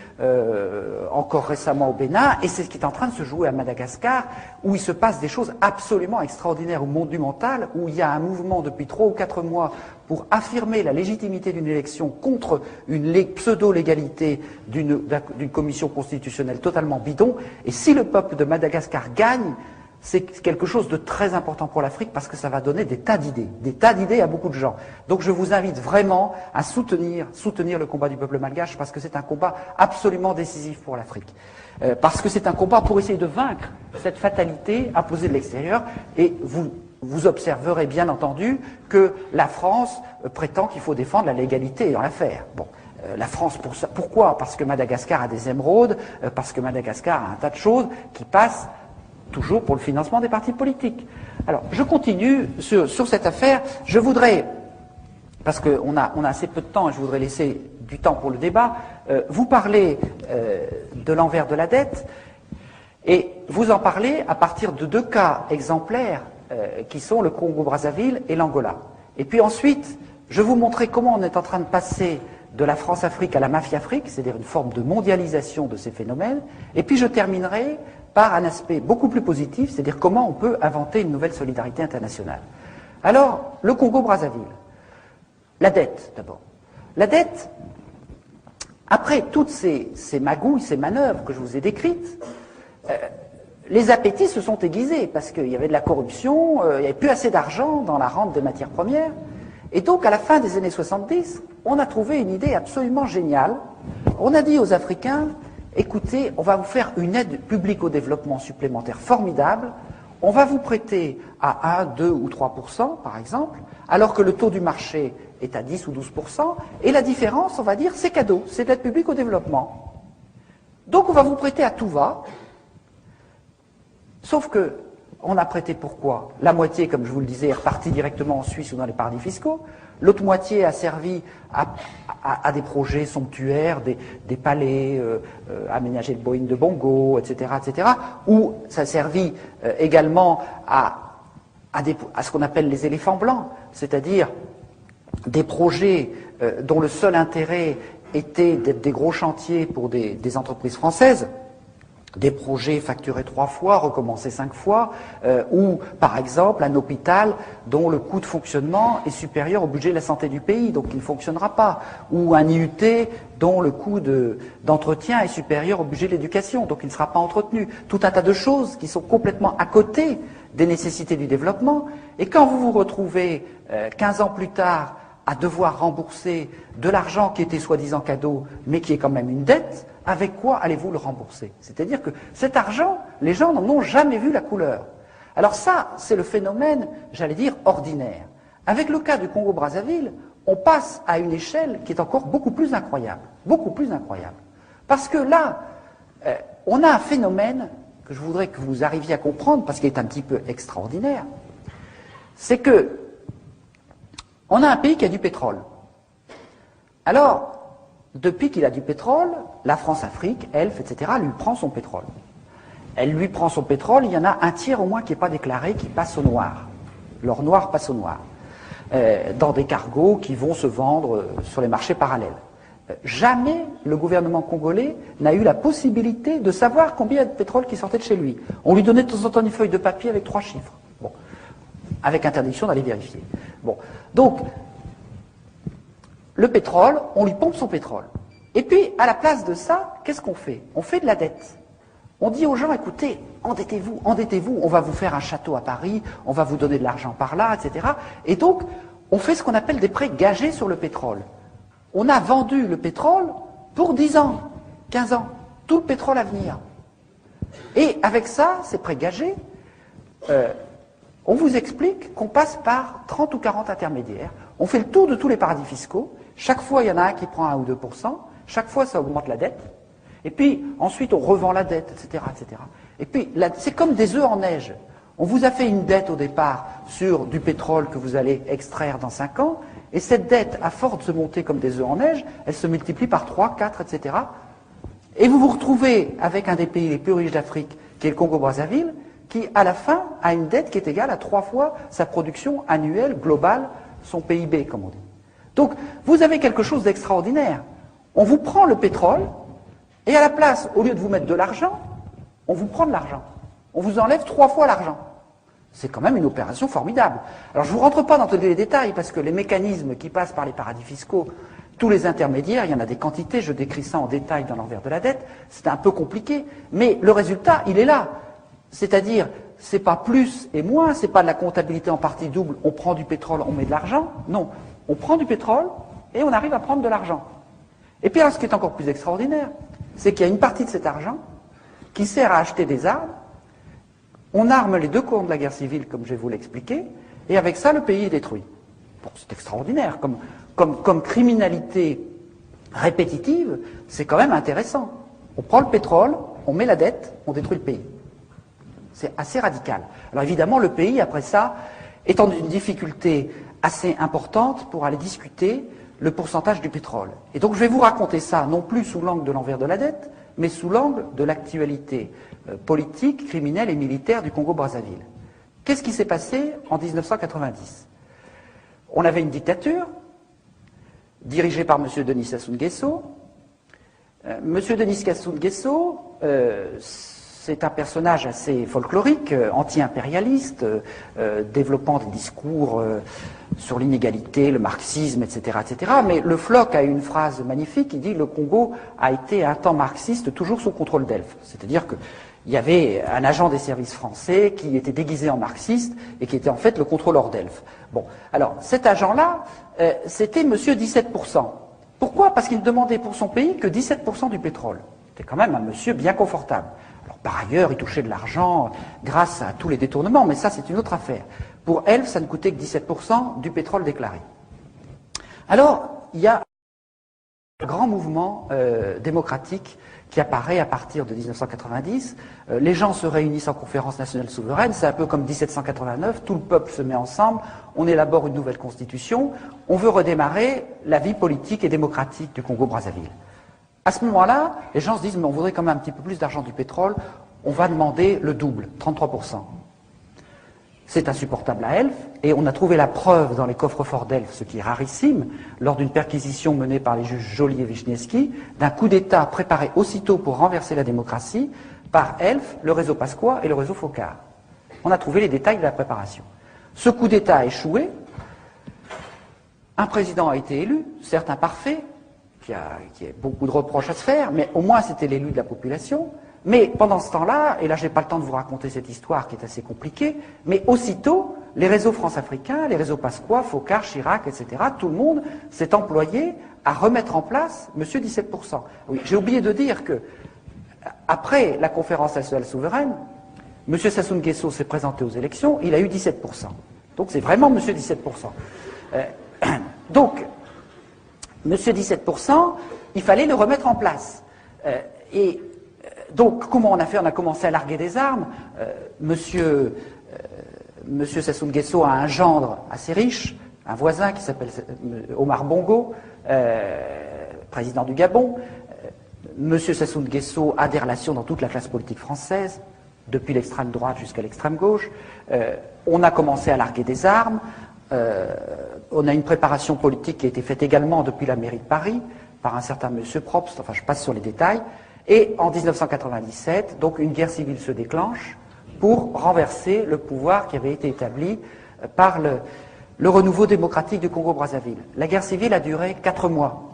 encore récemment au Bénin, et c'est ce qui est en train de se jouer à Madagascar, où il se passe des choses absolument extraordinaires ou monumentales, où il y a un mouvement depuis 3 ou 4 mois pour affirmer la légitimité d'une élection contre une pseudo-légalité d'une commission constitutionnelle totalement bidon. Et si le peuple de Madagascar gagne, c'est quelque chose de très important pour l'Afrique parce que ça va donner des tas d'idées à beaucoup de gens. Donc je vous invite vraiment à soutenir le combat du peuple malgache parce que c'est un combat absolument décisif pour l'Afrique. Parce que c'est un combat pour essayer de vaincre cette fatalité imposée de l'extérieur. Et vous vous observerez bien entendu que la France prétend qu'il faut défendre la légalité dans l'affaire. Bon, la France, pour ça, pourquoi? Parce que Madagascar a des émeraudes, parce que Madagascar a un tas de choses qui passent toujours pour le financement des partis politiques. Alors, je continue sur cette affaire. Je voudrais, parce qu'on a assez peu de temps et je voudrais laisser du temps pour le débat, vous parler de l'envers de la dette et vous en parler à partir de deux cas exemplaires qui sont le Congo-Brazzaville et l'Angola. Et puis ensuite, je vais vous montrer comment on est en train de passer de la France-Afrique à la mafia-Afrique, c'est-à-dire une forme de mondialisation de ces phénomènes. Et puis je terminerai par un aspect beaucoup plus positif, c'est-à-dire comment on peut inventer une nouvelle solidarité internationale. Alors, le Congo-Brazzaville. La dette, d'abord. La dette, après toutes ces magouilles, ces manœuvres que je vous ai décrites, les appétits se sont aiguisés parce qu'il y avait de la corruption, il n'y avait plus assez d'argent dans la rente des matières premières. Et donc, à la fin des années 70, on a trouvé une idée absolument géniale. On a dit aux Africains, écoutez, on va vous faire une aide publique au développement supplémentaire formidable. On va vous prêter à 1, 2 ou 3%, par exemple, alors que le taux du marché est à 10 ou 12%. Et la différence, on va dire, c'est cadeau, c'est de l'aide publique au développement. Donc, on va vous prêter à tout va. Sauf que, on a prêté pourquoi? La moitié, comme je vous le disais, est repartie directement en Suisse ou dans les paradis fiscaux. L'autre moitié a servi à des projets somptuaires, des palais, aménager le Boeing de Bongo, etc., etc., ou ça a servi également à ce qu'on appelle les éléphants blancs, c'est-à-dire des projets dont le seul intérêt était d'être des gros chantiers pour des entreprises françaises, des projets facturés 3 fois, recommencés 5 fois, ou par exemple un hôpital dont le coût de fonctionnement est supérieur au budget de la santé du pays, donc il ne fonctionnera pas, ou un IUT dont le coût d'entretien est supérieur au budget de l'éducation, donc il ne sera pas entretenu. Tout un tas de choses qui sont complètement à côté des nécessités du développement, et quand vous vous retrouvez 15 ans plus tard à devoir rembourser de l'argent qui était soi-disant cadeau, mais qui est quand même une dette, avec quoi allez-vous le rembourser? C'est-à-dire que cet argent, les gens n'en ont jamais vu la couleur. Alors ça, c'est le phénomène, j'allais dire, ordinaire. Avec le cas du Congo-Brazzaville, on passe à une échelle qui est encore beaucoup plus incroyable. Beaucoup plus incroyable. Parce que là, on a un phénomène que je voudrais que vous arriviez à comprendre, parce qu'il est un petit peu extraordinaire. C'est que on a un pays qui a du pétrole. Alors, depuis qu'il a du pétrole, la France-Afrique, ELF, etc., lui prend son pétrole. Elle lui prend son pétrole, il y en a un tiers au moins qui n'est pas déclaré, qui passe au noir. L'or noir passe au noir. Dans des cargos qui vont se vendre sur les marchés parallèles. Jamais le gouvernement congolais n'a eu la possibilité de savoir combien il y a de pétrole qui sortait de chez lui. On lui donnait de temps en temps une feuille de papier avec 3 chiffres. Bon. Avec interdiction d'aller vérifier. Bon. Donc, le pétrole, on lui pompe son pétrole. Et puis, à la place de ça, qu'est-ce qu'on fait? On fait de la dette. On dit aux gens, écoutez, endettez-vous, on va vous faire un château à Paris, on va vous donner de l'argent par là, etc. Et donc, on fait ce qu'on appelle des prêts gagés sur le pétrole. On a vendu le pétrole pour 10 ans, 15 ans, tout le pétrole à venir. Et avec ça, ces prêts gagés, on vous explique qu'on passe par 30 ou 40 intermédiaires. On fait le tour de tous les paradis fiscaux. Chaque fois, il y en a un qui prend 1 ou 2%. Chaque fois, ça augmente la dette. Et puis, ensuite, on revend la dette, etc., etc. Et puis, c'est comme des œufs en neige. On vous a fait une dette au départ sur du pétrole que vous allez extraire dans 5 ans. Et cette dette, à force de se monter comme des œufs en neige, elle se multiplie par 3, 4, etc. Et vous vous retrouvez avec un des pays les plus riches d'Afrique, qui est le Congo-Brazzaville, qui, à la fin, a une dette qui est égale à 3 fois sa production annuelle globale, son PIB, comme on dit. Donc, vous avez quelque chose d'extraordinaire. On vous prend le pétrole, et à la place, au lieu de vous mettre de l'argent, on vous prend de l'argent. On vous enlève 3 fois l'argent. C'est quand même une opération formidable. Alors, je ne vous rentre pas dans tous les détails, parce que les mécanismes qui passent par les paradis fiscaux, tous les intermédiaires, il y en a des quantités, je décris ça en détail dans l'envers de la dette, c'est un peu compliqué, mais le résultat, il est là. C'est-à-dire, c'est pas plus et moins, c'est pas de la comptabilité en partie double, on prend du pétrole, on met de l'argent. Non, on prend du pétrole et on arrive à prendre de l'argent. Et puis alors, ce qui est encore plus extraordinaire, c'est qu'il y a une partie de cet argent qui sert à acheter des armes On arme les deux cours de la guerre civile, comme je vais vous l'expliquer, et avec ça, le pays est détruit. Bon, c'est extraordinaire. Comme criminalité répétitive, c'est quand même intéressant. On prend le pétrole, on met la dette, on détruit le pays. C'est assez radical. Alors évidemment, le pays, après ça, est dans une difficulté assez importante pour aller discuter le pourcentage du pétrole. Et donc je vais vous raconter ça, non plus sous l'angle de l'envers de la dette, mais sous l'angle de l'actualité politique, criminelle et militaire du Congo-Brazzaville. Qu'est-ce qui s'est passé en 1990 ? On avait une dictature dirigée par M. Denis Sassou Nguesso. M. Denis Sassou Nguesso, c'est un personnage assez folklorique, anti-impérialiste, développant des discours sur l'inégalité, le marxisme, etc., etc. Mais le Floch a une phrase magnifique, il dit « Le Congo a été un temps marxiste toujours sous contrôle d'Elf ». C'est-à-dire qu'il y avait un agent des services français qui était déguisé en marxiste et qui était en fait le contrôleur d'Elf. Bon, alors cet agent-là, c'était monsieur 17%. Pourquoi ? Parce qu'il demandait pour son pays que 17% du pétrole. C'était quand même un monsieur bien confortable. Alors, par ailleurs, il touchait de l'argent grâce à tous les détournements, mais ça, c'est une autre affaire. Pour Elf, ça ne coûtait que 17% du pétrole déclaré. Alors, il y a un grand mouvement démocratique qui apparaît à partir de 1990. Les gens se réunissent en conférence nationale souveraine, c'est un peu comme 1789, tout le peuple se met ensemble, on élabore une nouvelle constitution, on veut redémarrer la vie politique et démocratique du Congo-Brazzaville. À ce moment-là, les gens se disent, mais on voudrait quand même un petit peu plus d'argent du pétrole, on va demander le double, 33%. C'est insupportable à Elf, et on a trouvé la preuve dans les coffres-forts d'Elf, ce qui est rarissime, lors d'une perquisition menée par les juges Joly et Wisniewski, d'un coup d'État préparé aussitôt pour renverser la démocratie par Elf, le réseau Pasqua et le réseau Focard. On a trouvé les détails de la préparation. Ce coup d'État a échoué, un président a été élu, certes imparfait, qui a beaucoup de reproches à se faire, mais au moins c'était l'élu de la population. Mais pendant ce temps-là, et là je n'ai pas le temps de vous raconter cette histoire qui est assez compliquée, mais aussitôt, les réseaux France-Africains, les réseaux Pasqua, Focard, Chirac, etc., tout le monde s'est employé à remettre en place monsieur 17%. Oui, j'ai oublié de dire que, après la conférence nationale souveraine, monsieur Sassou Nguesso s'est présenté aux élections, il a eu 17%. Donc c'est vraiment monsieur 17%. Donc, monsieur 17%, il fallait le remettre en place. Donc, comment on a fait ? On a commencé à larguer des armes. Monsieur Sassou Nguesso a un gendre assez riche, un voisin qui s'appelle Omar Bongo, président du Gabon. Monsieur Sassou Nguesso a des relations dans toute la classe politique française, depuis l'extrême droite jusqu'à l'extrême gauche. On a commencé à larguer des armes. On a une préparation politique qui a été faite également depuis la mairie de Paris, par un certain monsieur Probst, enfin je passe sur les détails. Et en 1997, donc une guerre civile se déclenche pour renverser le pouvoir qui avait été établi par le renouveau démocratique du Congo-Brazzaville. La guerre civile a duré 4 mois.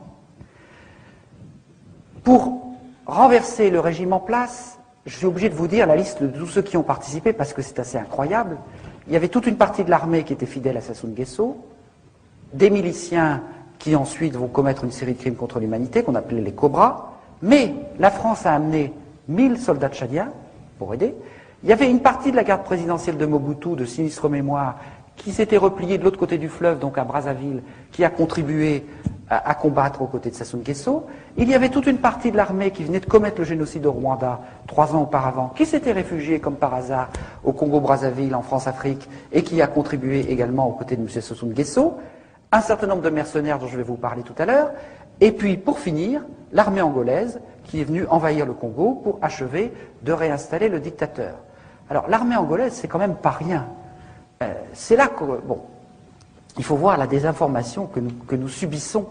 Pour renverser le régime en place, je suis obligé de vous dire la liste de tous ceux qui ont participé parce que c'est assez incroyable. Il y avait toute une partie de l'armée qui était fidèle à Sassou Nguesso, des miliciens qui ensuite vont commettre une série de crimes contre l'humanité qu'on appelait les Cobras. Mais la France a amené 1000 soldats tchadiens pour aider. Il y avait une partie de la garde présidentielle de Mobutu, de sinistre mémoire, qui s'était repliée de l'autre côté du fleuve, donc à Brazzaville, qui a contribué à combattre aux côtés de Sassou Nguesso. Il y avait toute une partie de l'armée qui venait de commettre le génocide au Rwanda 3 ans auparavant, qui s'était réfugiée comme par hasard au Congo-Brazzaville, en France-Afrique, et qui a contribué également aux côtés de M. Sassou Nguesso. Un certain nombre de mercenaires dont je vais vous parler tout à l'heure. Et puis, pour finir, l'armée angolaise qui est venue envahir le Congo pour achever de réinstaller le dictateur. Alors, l'armée angolaise, c'est quand même pas rien. C'est là que, bon, il faut voir la désinformation que nous subissons.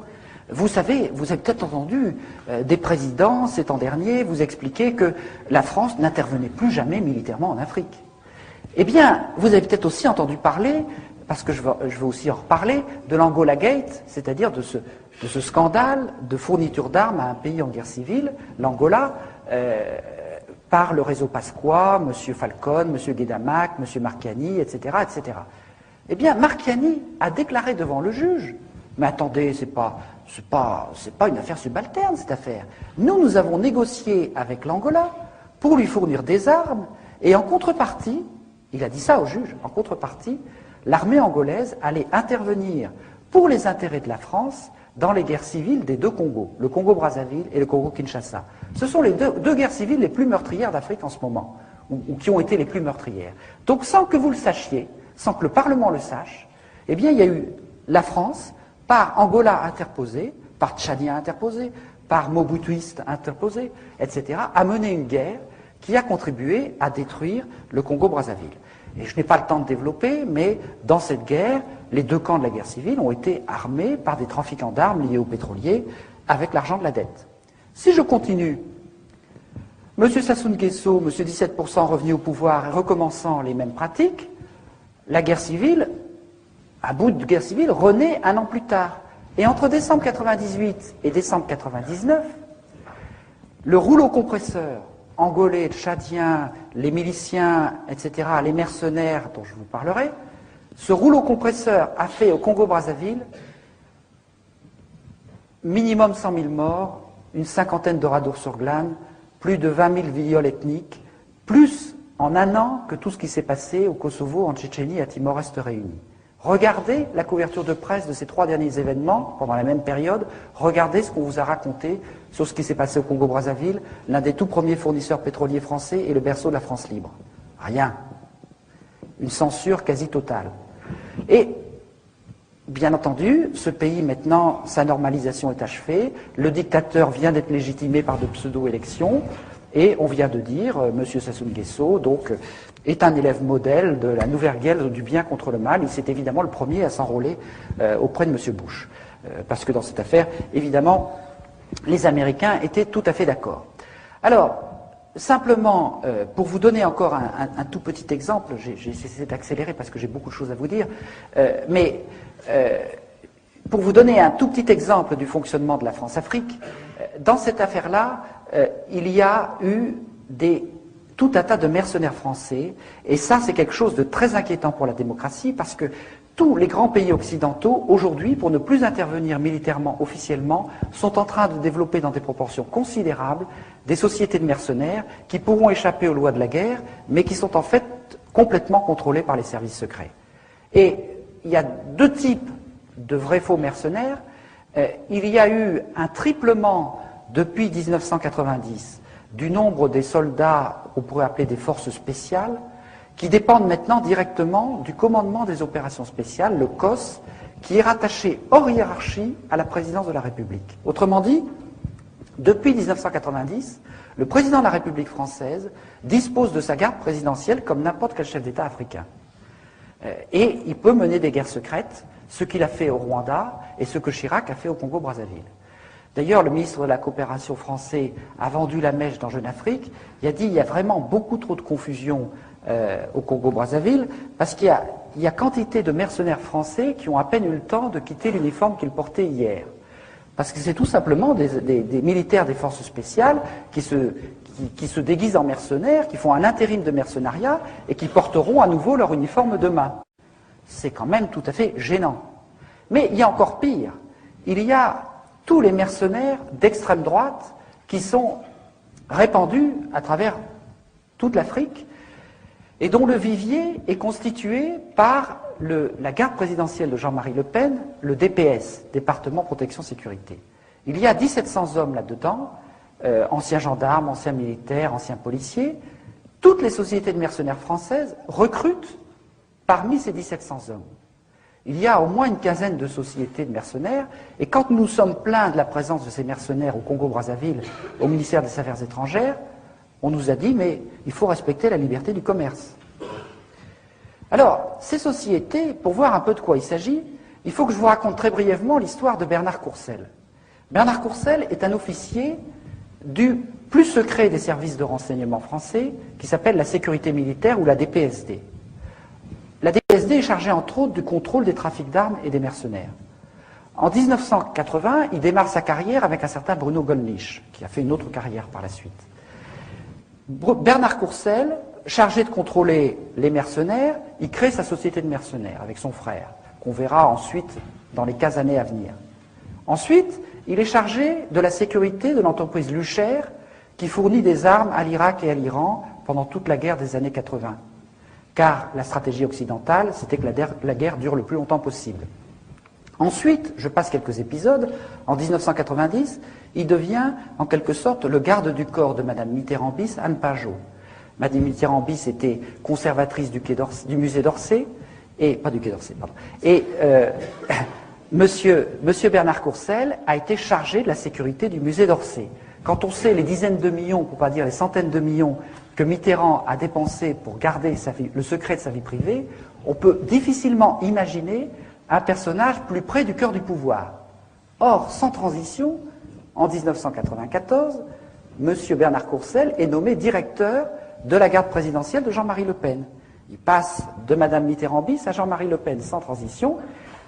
Vous savez, vous avez peut-être entendu des présidents ces temps derniers vous expliquer que la France n'intervenait plus jamais militairement en Afrique. Eh bien, vous avez peut-être aussi entendu parler, parce que je veux aussi en reparler, de l'Angola Gate, c'est-à-dire de ce scandale de fourniture d'armes à un pays en guerre civile, l'Angola, par le réseau Pasqua, M. Falcon, M. Guedamac, M. Marchiani, etc., etc. Eh bien, Marchiani a déclaré devant le juge, mais attendez, c'est pas une affaire subalterne, cette affaire. Nous avons négocié avec l'Angola pour lui fournir des armes, et en contrepartie, Il a dit ça au juge. En contrepartie, l'armée angolaise allait intervenir pour les intérêts de la France dans les guerres civiles des deux Congos, le Congo-Brazzaville et le Congo-Kinshasa. Ce sont les deux guerres civiles les plus meurtrières d'Afrique en ce moment, ou qui ont été les plus meurtrières. Donc sans que vous le sachiez, sans que le Parlement le sache, eh bien il y a eu la France, par Angola interposé, par Tchadien interposé, par Mobutuiste interposé, etc., a mené une guerre qui a contribué à détruire le Congo-Brazzaville. Et je n'ai pas le temps de développer, mais dans cette guerre, les deux camps de la guerre civile ont été armés par des trafiquants d'armes liés aux pétroliers avec l'argent de la dette. Si je continue, M. Sassou Nguesso, M. 17% revenu au pouvoir et recommençant les mêmes pratiques, la guerre civile, un bout de guerre civile, renaît un an plus tard. Et entre décembre 98 et décembre 99, le rouleau compresseur angolais, tchadien, les miliciens, etc., les mercenaires dont je vous parlerai, ce rouleau compresseur a fait au Congo-Brazzaville minimum 100 000 morts, une cinquantaine de radours sur glane, plus de 20 000 viols ethniques, plus en un an que tout ce qui s'est passé au Kosovo, en Tchétchénie et à Timor-Est réunis. Regardez la couverture de presse de ces 3 derniers événements pendant la même période. Regardez ce qu'on vous a raconté sur ce qui s'est passé au Congo-Brazzaville, l'un des tout premiers fournisseurs pétroliers français et le berceau de la France libre. Rien. Une censure quasi totale. Et, bien entendu, ce pays maintenant, sa normalisation est achevée. Le dictateur vient d'être légitimé par de pseudo-élections. Et on vient de dire, M. Sassou Nguesso, donc, est un élève modèle de la nouvelle guerre du bien contre le mal. Il s'est évidemment le premier à s'enrôler auprès de M. Bush. Parce que dans cette affaire, évidemment, les Américains étaient tout à fait d'accord. Alors, simplement, pour vous donner encore un tout petit exemple, j'ai essayé d'accélérer parce que j'ai beaucoup de choses à vous dire, mais pour vous donner un tout petit exemple du fonctionnement de la France-Afrique, dans cette affaire-là, il y a eu tout un tas de mercenaires français, et ça c'est quelque chose de très inquiétant pour la démocratie, parce que tous les grands pays occidentaux, aujourd'hui, pour ne plus intervenir militairement officiellement, sont en train de développer dans des proportions considérables des sociétés de mercenaires qui pourront échapper aux lois de la guerre, mais qui sont en fait complètement contrôlées par les services secrets. Et il y a deux types de vrais faux mercenaires. Il y a eu un triplement depuis 1990 du nombre des soldats qu'on pourrait appeler des forces spéciales, qui dépendent maintenant directement du commandement des opérations spéciales, le COS, qui est rattaché hors hiérarchie à la présidence de la République. Autrement dit, depuis 1990, le président de la République française dispose de sa garde présidentielle comme n'importe quel chef d'État africain. Et il peut mener des guerres secrètes, ce qu'il a fait au Rwanda et ce que Chirac a fait au Congo-Brazzaville. D'ailleurs, le ministre de la Coopération français a vendu la mèche dans Jeune Afrique. Il a dit qu'il y a vraiment beaucoup trop de confusion au Congo-Brazzaville, parce qu'il y a quantité de mercenaires français qui ont à peine eu le temps de quitter l'uniforme qu'ils portaient hier. Parce que c'est tout simplement des militaires des forces spéciales qui se déguisent en mercenaires, qui font un intérim de mercenariat et qui porteront à nouveau leur uniforme demain. C'est quand même tout à fait gênant. Mais il y a encore pire. Il y a tous les mercenaires d'extrême droite qui sont répandus à travers toute l'Afrique et dont le vivier est constitué par la garde présidentielle de Jean-Marie Le Pen, le DPS, Département Protection Sécurité. Il y a 1700 hommes là-dedans, anciens gendarmes, anciens militaires, anciens policiers. Toutes les sociétés de mercenaires françaises recrutent parmi ces 1700 hommes. Il y a au moins une quinzaine de sociétés de mercenaires, et quand nous sommes plaints de la présence de ces mercenaires au Congo-Brazzaville, au ministère des Affaires étrangères, on nous a dit, mais il faut respecter la liberté du commerce. Alors, ces sociétés, pour voir un peu de quoi il s'agit, il faut que je vous raconte très brièvement l'histoire de Bernard Courcelles. Bernard Courcelles est un officier du plus secret des services de renseignement français, qui s'appelle la sécurité militaire ou la DPSD. La DPSD est chargée entre autres du contrôle des trafics d'armes et des mercenaires. En 1980, il démarre sa carrière avec un certain Bruno Gollnisch, qui a fait une autre carrière par la suite. Bernard Courcelles, chargé de contrôler les mercenaires, il crée sa société de mercenaires avec son frère, qu'on verra ensuite dans les 15 années à venir. Ensuite, il est chargé de la sécurité de l'entreprise Lucher, qui fournit des armes à l'Irak et à l'Iran pendant toute la guerre des années 80. car la stratégie occidentale, c'était que la guerre dure le plus longtemps possible. Ensuite, je passe quelques épisodes, en 1990, il devient en quelque sorte le garde du corps de Madame Mitterrand-Bis, Anne Pajot. Madame Mitterrand-Bis était conservatrice du musée d'Orsay, et pas du Quai d'Orsay, pardon. Et Monsieur Bernard Courcelles a été chargé de la sécurité du musée d'Orsay. Quand on sait les dizaines de millions, pour ne pas dire les centaines de millions, que Mitterrand a dépensé pour garder le secret de sa vie privée, on peut difficilement imaginer un personnage plus près du cœur du pouvoir. Or, sans transition, en 1994, M. Bernard Courcelles est nommé directeur de la garde présidentielle de Jean-Marie Le Pen. Il passe de Mme Mitterrand-Bis à Jean-Marie Le Pen sans transition,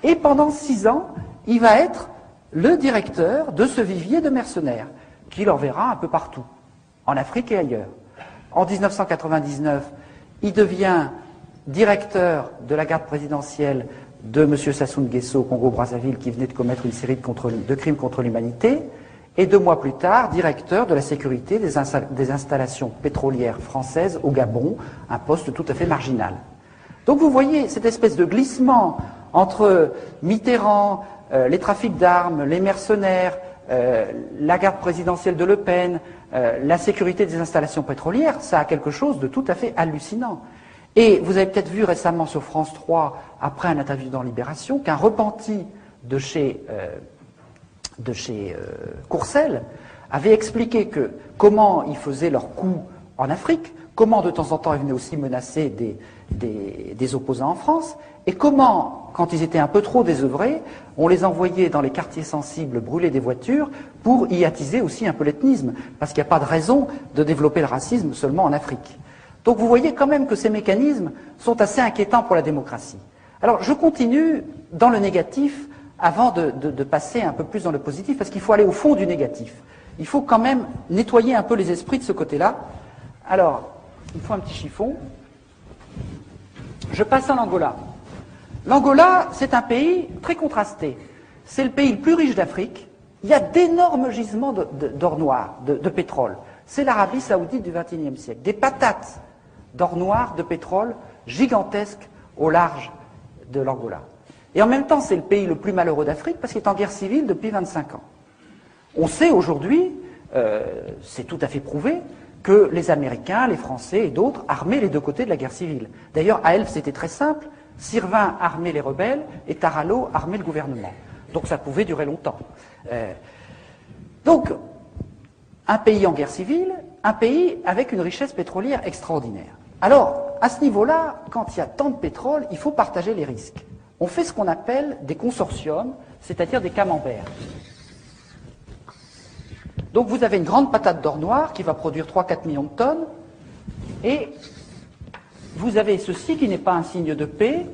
et pendant 6 ans, il va être le directeur de ce vivier de mercenaires, qui l'enverra un peu partout, en Afrique et ailleurs. En 1999, il devient directeur de la garde présidentielle de M. Sassou Nguesso au Congo-Brazzaville, qui venait de commettre une série de crimes contre l'humanité, et 2 mois plus tard, directeur de la sécurité des installations pétrolières françaises au Gabon, un poste tout à fait marginal. Donc vous voyez cette espèce de glissement entre Mitterrand, les trafics d'armes, les mercenaires, la garde présidentielle de Le Pen, la sécurité des installations pétrolières, ça a quelque chose de tout à fait hallucinant. Et vous avez peut-être vu récemment sur France 3, après un interview dans Libération, qu'un repenti de chez Courcelles avait expliqué comment ils faisaient leurs coups en Afrique, comment de temps en temps ils venaient aussi menacer des opposants en France, et comment, quand ils étaient un peu trop désœuvrés, on les envoyait dans les quartiers sensibles brûler des voitures pour y attiser aussi un peu l'ethnisme, parce qu'il n'y a pas de raison de développer le racisme seulement en Afrique. Donc vous voyez quand même que ces mécanismes sont assez inquiétants pour la démocratie. Alors je continue dans le négatif avant de passer un peu plus dans le positif, parce qu'il faut aller au fond du négatif. Il faut quand même nettoyer un peu les esprits de ce côté-là. Alors, il faut un petit chiffon. Je passe en Angola. L'Angola, c'est un pays très contrasté. C'est le pays le plus riche d'Afrique. Il y a d'énormes gisements d'or noir, de pétrole. C'est l'Arabie saoudite du XXIe siècle. Des patates d'or noir, de pétrole, gigantesques au large de l'Angola. Et en même temps, c'est le pays le plus malheureux d'Afrique parce qu'il est en guerre civile depuis 25 ans. On sait aujourd'hui, c'est tout à fait prouvé, que les Américains, les Français et d'autres armaient les deux côtés de la guerre civile. D'ailleurs, à Elf, c'était très simple. Sirvin armait les rebelles et Tarallo armait le gouvernement. Donc ça pouvait durer longtemps. Donc, un pays en guerre civile, un pays avec une richesse pétrolière extraordinaire. Alors, à ce niveau-là, quand il y a tant de pétrole, il faut partager les risques. On fait ce qu'on appelle des consortiums, c'est-à-dire des camemberts. Donc vous avez une grande patate d'or noir qui va produire 3-4 millions de tonnes, et vous avez ceci qui n'est pas un signe de paix,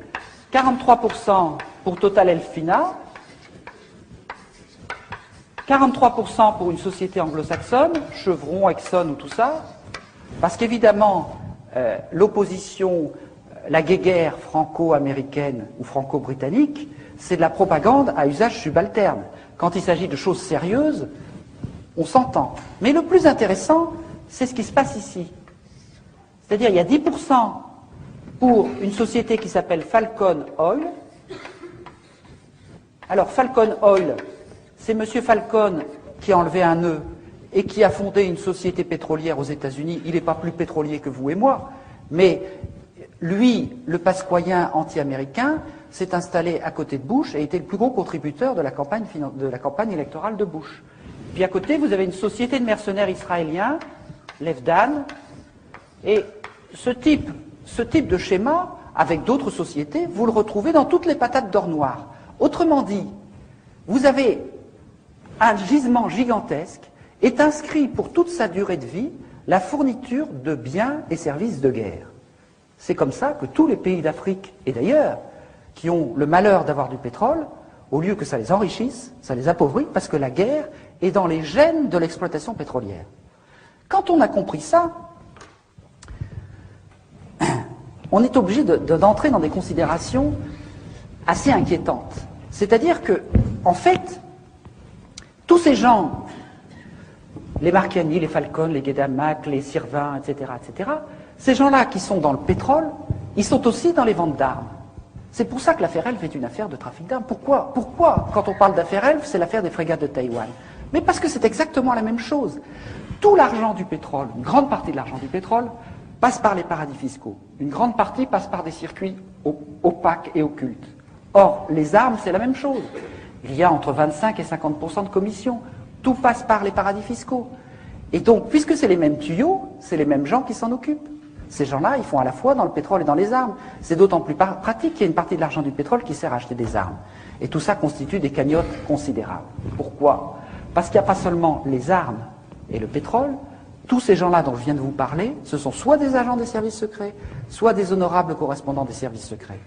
43% pour Total Elfina, 43% pour une société anglo-saxonne, Chevron, Exxon ou tout ça, parce qu'évidemment, l'opposition, la guéguerre franco-américaine ou franco-britannique, c'est de la propagande à usage subalterne. Quand il s'agit de choses sérieuses, on s'entend. Mais le plus intéressant, c'est ce qui se passe ici. C'est-à-dire, il y a 10% pour une société qui s'appelle Falcon Oil. Alors, Falcon Oil, c'est M. Falcon qui a enlevé un nœud et qui a fondé une société pétrolière aux États-Unis. Il n'est pas plus pétrolier que vous et moi, mais lui, le pasquoyen anti-américain, s'est installé à côté de Bush et était le plus gros contributeur de la campagne électorale de Bush. Puis à côté, vous avez une société de mercenaires israéliens, l'Efdan, et ce type de schéma, avec d'autres sociétés, vous le retrouvez dans toutes les patates d'or noir. Autrement dit, vous avez un gisement gigantesque, est inscrit pour toute sa durée de vie la fourniture de biens et services de guerre. C'est comme ça que tous les pays d'Afrique et d'ailleurs, qui ont le malheur d'avoir du pétrole, au lieu que ça les enrichisse, ça les appauvrit, parce que la guerre est dans les gènes de l'exploitation pétrolière. Quand on a compris ça, on est obligé d'entrer dans des considérations assez inquiétantes. C'est-à-dire que, en fait, tous ces gens, les Marchiani, les Falcon, les Guedamac, les Sirvin, etc., ces gens-là qui sont dans le pétrole, ils sont aussi dans les ventes d'armes. C'est pour ça que l'affaire Elf est une affaire de trafic d'armes. Pourquoi, quand on parle d'affaire Elf, c'est l'affaire des frégates de Taïwan? Mais parce que c'est exactement la même chose. Tout l'argent du pétrole, une grande partie de l'argent du pétrole, passe par les paradis fiscaux. Une grande partie passe par des circuits opaques et occultes. Or, les armes, c'est la même chose. Il y a entre 25 et 50% de commissions. Tout passe par les paradis fiscaux. Et donc, puisque c'est les mêmes tuyaux, c'est les mêmes gens qui s'en occupent. Ces gens-là, ils font à la fois dans le pétrole et dans les armes. C'est d'autant plus pratique qu'il y a une partie de l'argent du pétrole qui sert à acheter des armes. Et tout ça constitue des cagnottes considérables. Pourquoi? Parce qu'il n'y a pas seulement les armes et le pétrole. Tous ces gens-là dont je viens de vous parler, ce sont soit des agents des services secrets, soit des honorables correspondants des services secrets.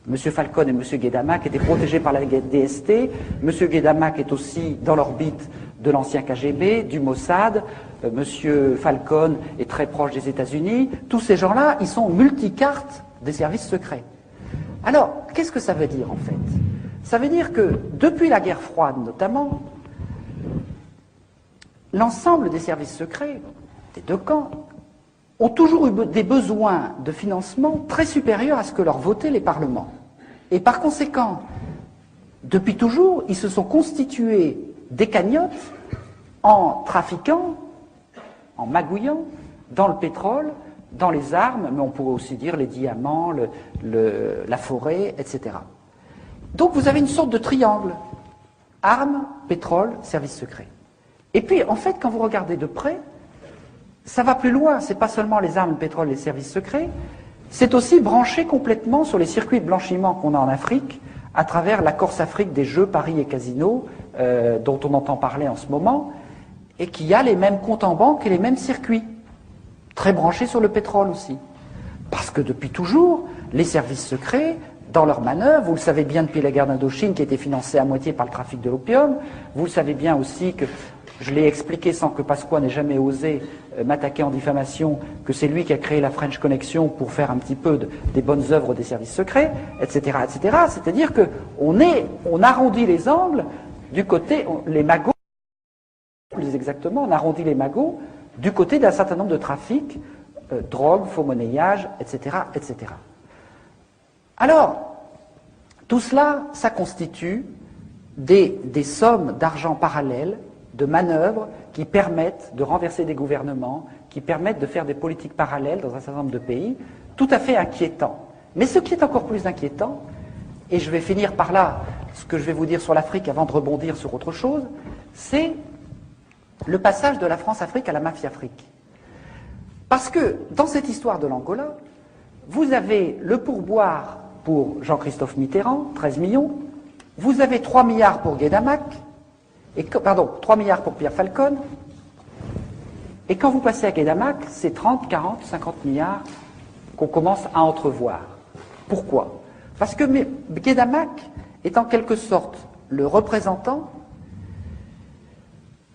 M. Falcon et M. Guedamac étaient protégés par la DST. M. Guedamac est aussi dans l'orbite de l'ancien KGB, du Mossad. M. Falcon est très proche des États-Unis. Tous ces gens-là, ils sont multicartes des services secrets. Alors, qu'est-ce que ça veut dire en fait? Ça veut dire que depuis la guerre froide notamment, l'ensemble des services secrets des deux camps ont toujours eu des besoins de financement très supérieurs à ce que leur votaient les parlements. Et par conséquent, depuis toujours, ils se sont constitués des cagnottes en trafiquant, en magouillant dans le pétrole, dans les armes, mais on pourrait aussi dire les diamants, la forêt, etc. Donc vous avez une sorte de triangle. Armes, pétrole, services secrets. Et puis, en fait, quand vous regardez de près, ça va plus loin. C'est pas seulement les armes, le pétrole et les services secrets, c'est aussi branché complètement sur les circuits de blanchiment qu'on a en Afrique, à travers la Corse-Afrique des Jeux, Paris et Casino, dont on entend parler en ce moment, et qui a les mêmes comptes en banque et les mêmes circuits, très branchés sur le pétrole aussi. Parce que depuis toujours, les services secrets, dans leurs manœuvres, vous le savez bien depuis la guerre d'Indochine qui était financée à moitié par le trafic de l'opium, vous le savez bien aussi que, je l'ai expliqué sans que Pasqua n'ait jamais osé m'attaquer en diffamation, que c'est lui qui a créé la French Connection pour faire un petit peu des bonnes œuvres des services secrets, etc., etc. C'est-à-dire qu'on arrondit les angles du côté, les magots, plus exactement, on arrondit les magots du côté d'un certain nombre de trafics, drogue, faux monnayage, etc., etc. Alors, tout cela, ça constitue des sommes d'argent parallèles, de manœuvres qui permettent de renverser des gouvernements, qui permettent de faire des politiques parallèles dans un certain nombre de pays, tout à fait inquiétant. Mais ce qui est encore plus inquiétant, et je vais finir par là ce que je vais vous dire sur l'Afrique avant de rebondir sur autre chose, c'est le passage de la France-Afrique à la mafia-Afrique. Parce que dans cette histoire de l'Angola, vous avez le pourboire pour Jean-Christophe Mitterrand, 13 millions, vous avez 3 milliards pour Guedamac, 3 milliards pour Pierre Falcon, et quand vous passez à Guedamac, c'est 30, 40, 50 milliards qu'on commence à entrevoir. Pourquoi? Parce que Guedamac est en quelque sorte le représentant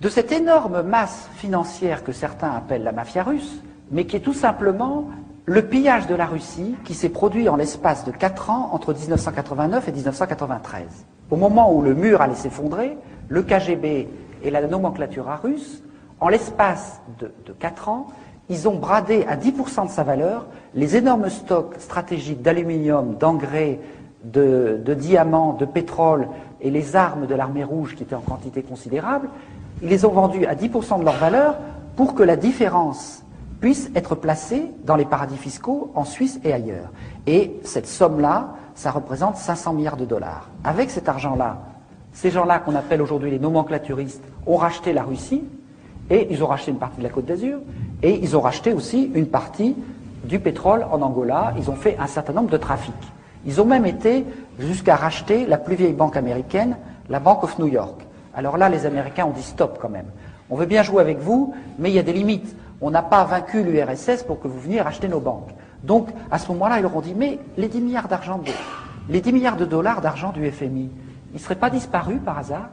de cette énorme masse financière que certains appellent la mafia russe, mais qui est tout simplement le pillage de la Russie qui s'est produit en l'espace de 4 ans entre 1989 et 1993. Au moment où le mur allait s'effondrer, le KGB et la nomenclature russe, en l'espace de 4 ans, ils ont bradé à 10% de sa valeur les énormes stocks stratégiques d'aluminium, d'engrais, de diamants, de pétrole et les armes de l'armée rouge qui étaient en quantité considérable. Ils les ont vendus à 10% de leur valeur pour que la différence puisse être placée dans les paradis fiscaux en Suisse et ailleurs. Et cette somme-là, ça représente 500 milliards de dollars. Avec cet argent-là, ces gens-là qu'on appelle aujourd'hui les nomenclaturistes ont racheté la Russie, et ils ont racheté une partie de la Côte d'Azur, et ils ont racheté aussi une partie du pétrole en Angola. Ils ont fait un certain nombre de trafics. Ils ont même été jusqu'à racheter la plus vieille banque américaine, la Bank of New York. Alors là, les Américains ont dit stop quand même. On veut bien jouer avec vous, mais il y a des limites. On n'a pas vaincu l'URSS pour que vous veniez racheter nos banques. Donc, à ce moment-là, ils leur ont dit, mais les 10 milliards les 10 milliards de dollars d'argent du FMI, ils ne seraient pas disparus par hasard?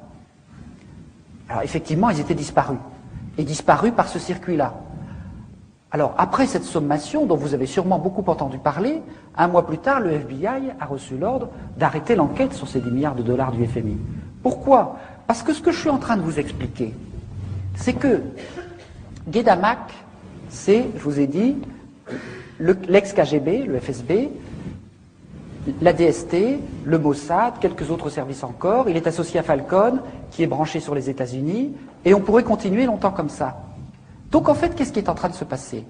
Alors, effectivement, ils étaient disparus. Et disparus par ce circuit-là. Alors, après cette sommation, dont vous avez sûrement beaucoup entendu parler, un mois plus tard, le FBI a reçu l'ordre d'arrêter l'enquête sur ces 10 milliards de dollars du FMI. Pourquoi? Parce que ce que je suis en train de vous expliquer, c'est que Guedamac, c'est, je vous ai dit, l'ex-KGB, le FSB, la DST, le Mossad, quelques autres services encore. Il est associé à Falcon, qui est branché sur les États-Unis, et on pourrait continuer longtemps comme ça. Donc en fait, qu'est-ce qui est en train de se passer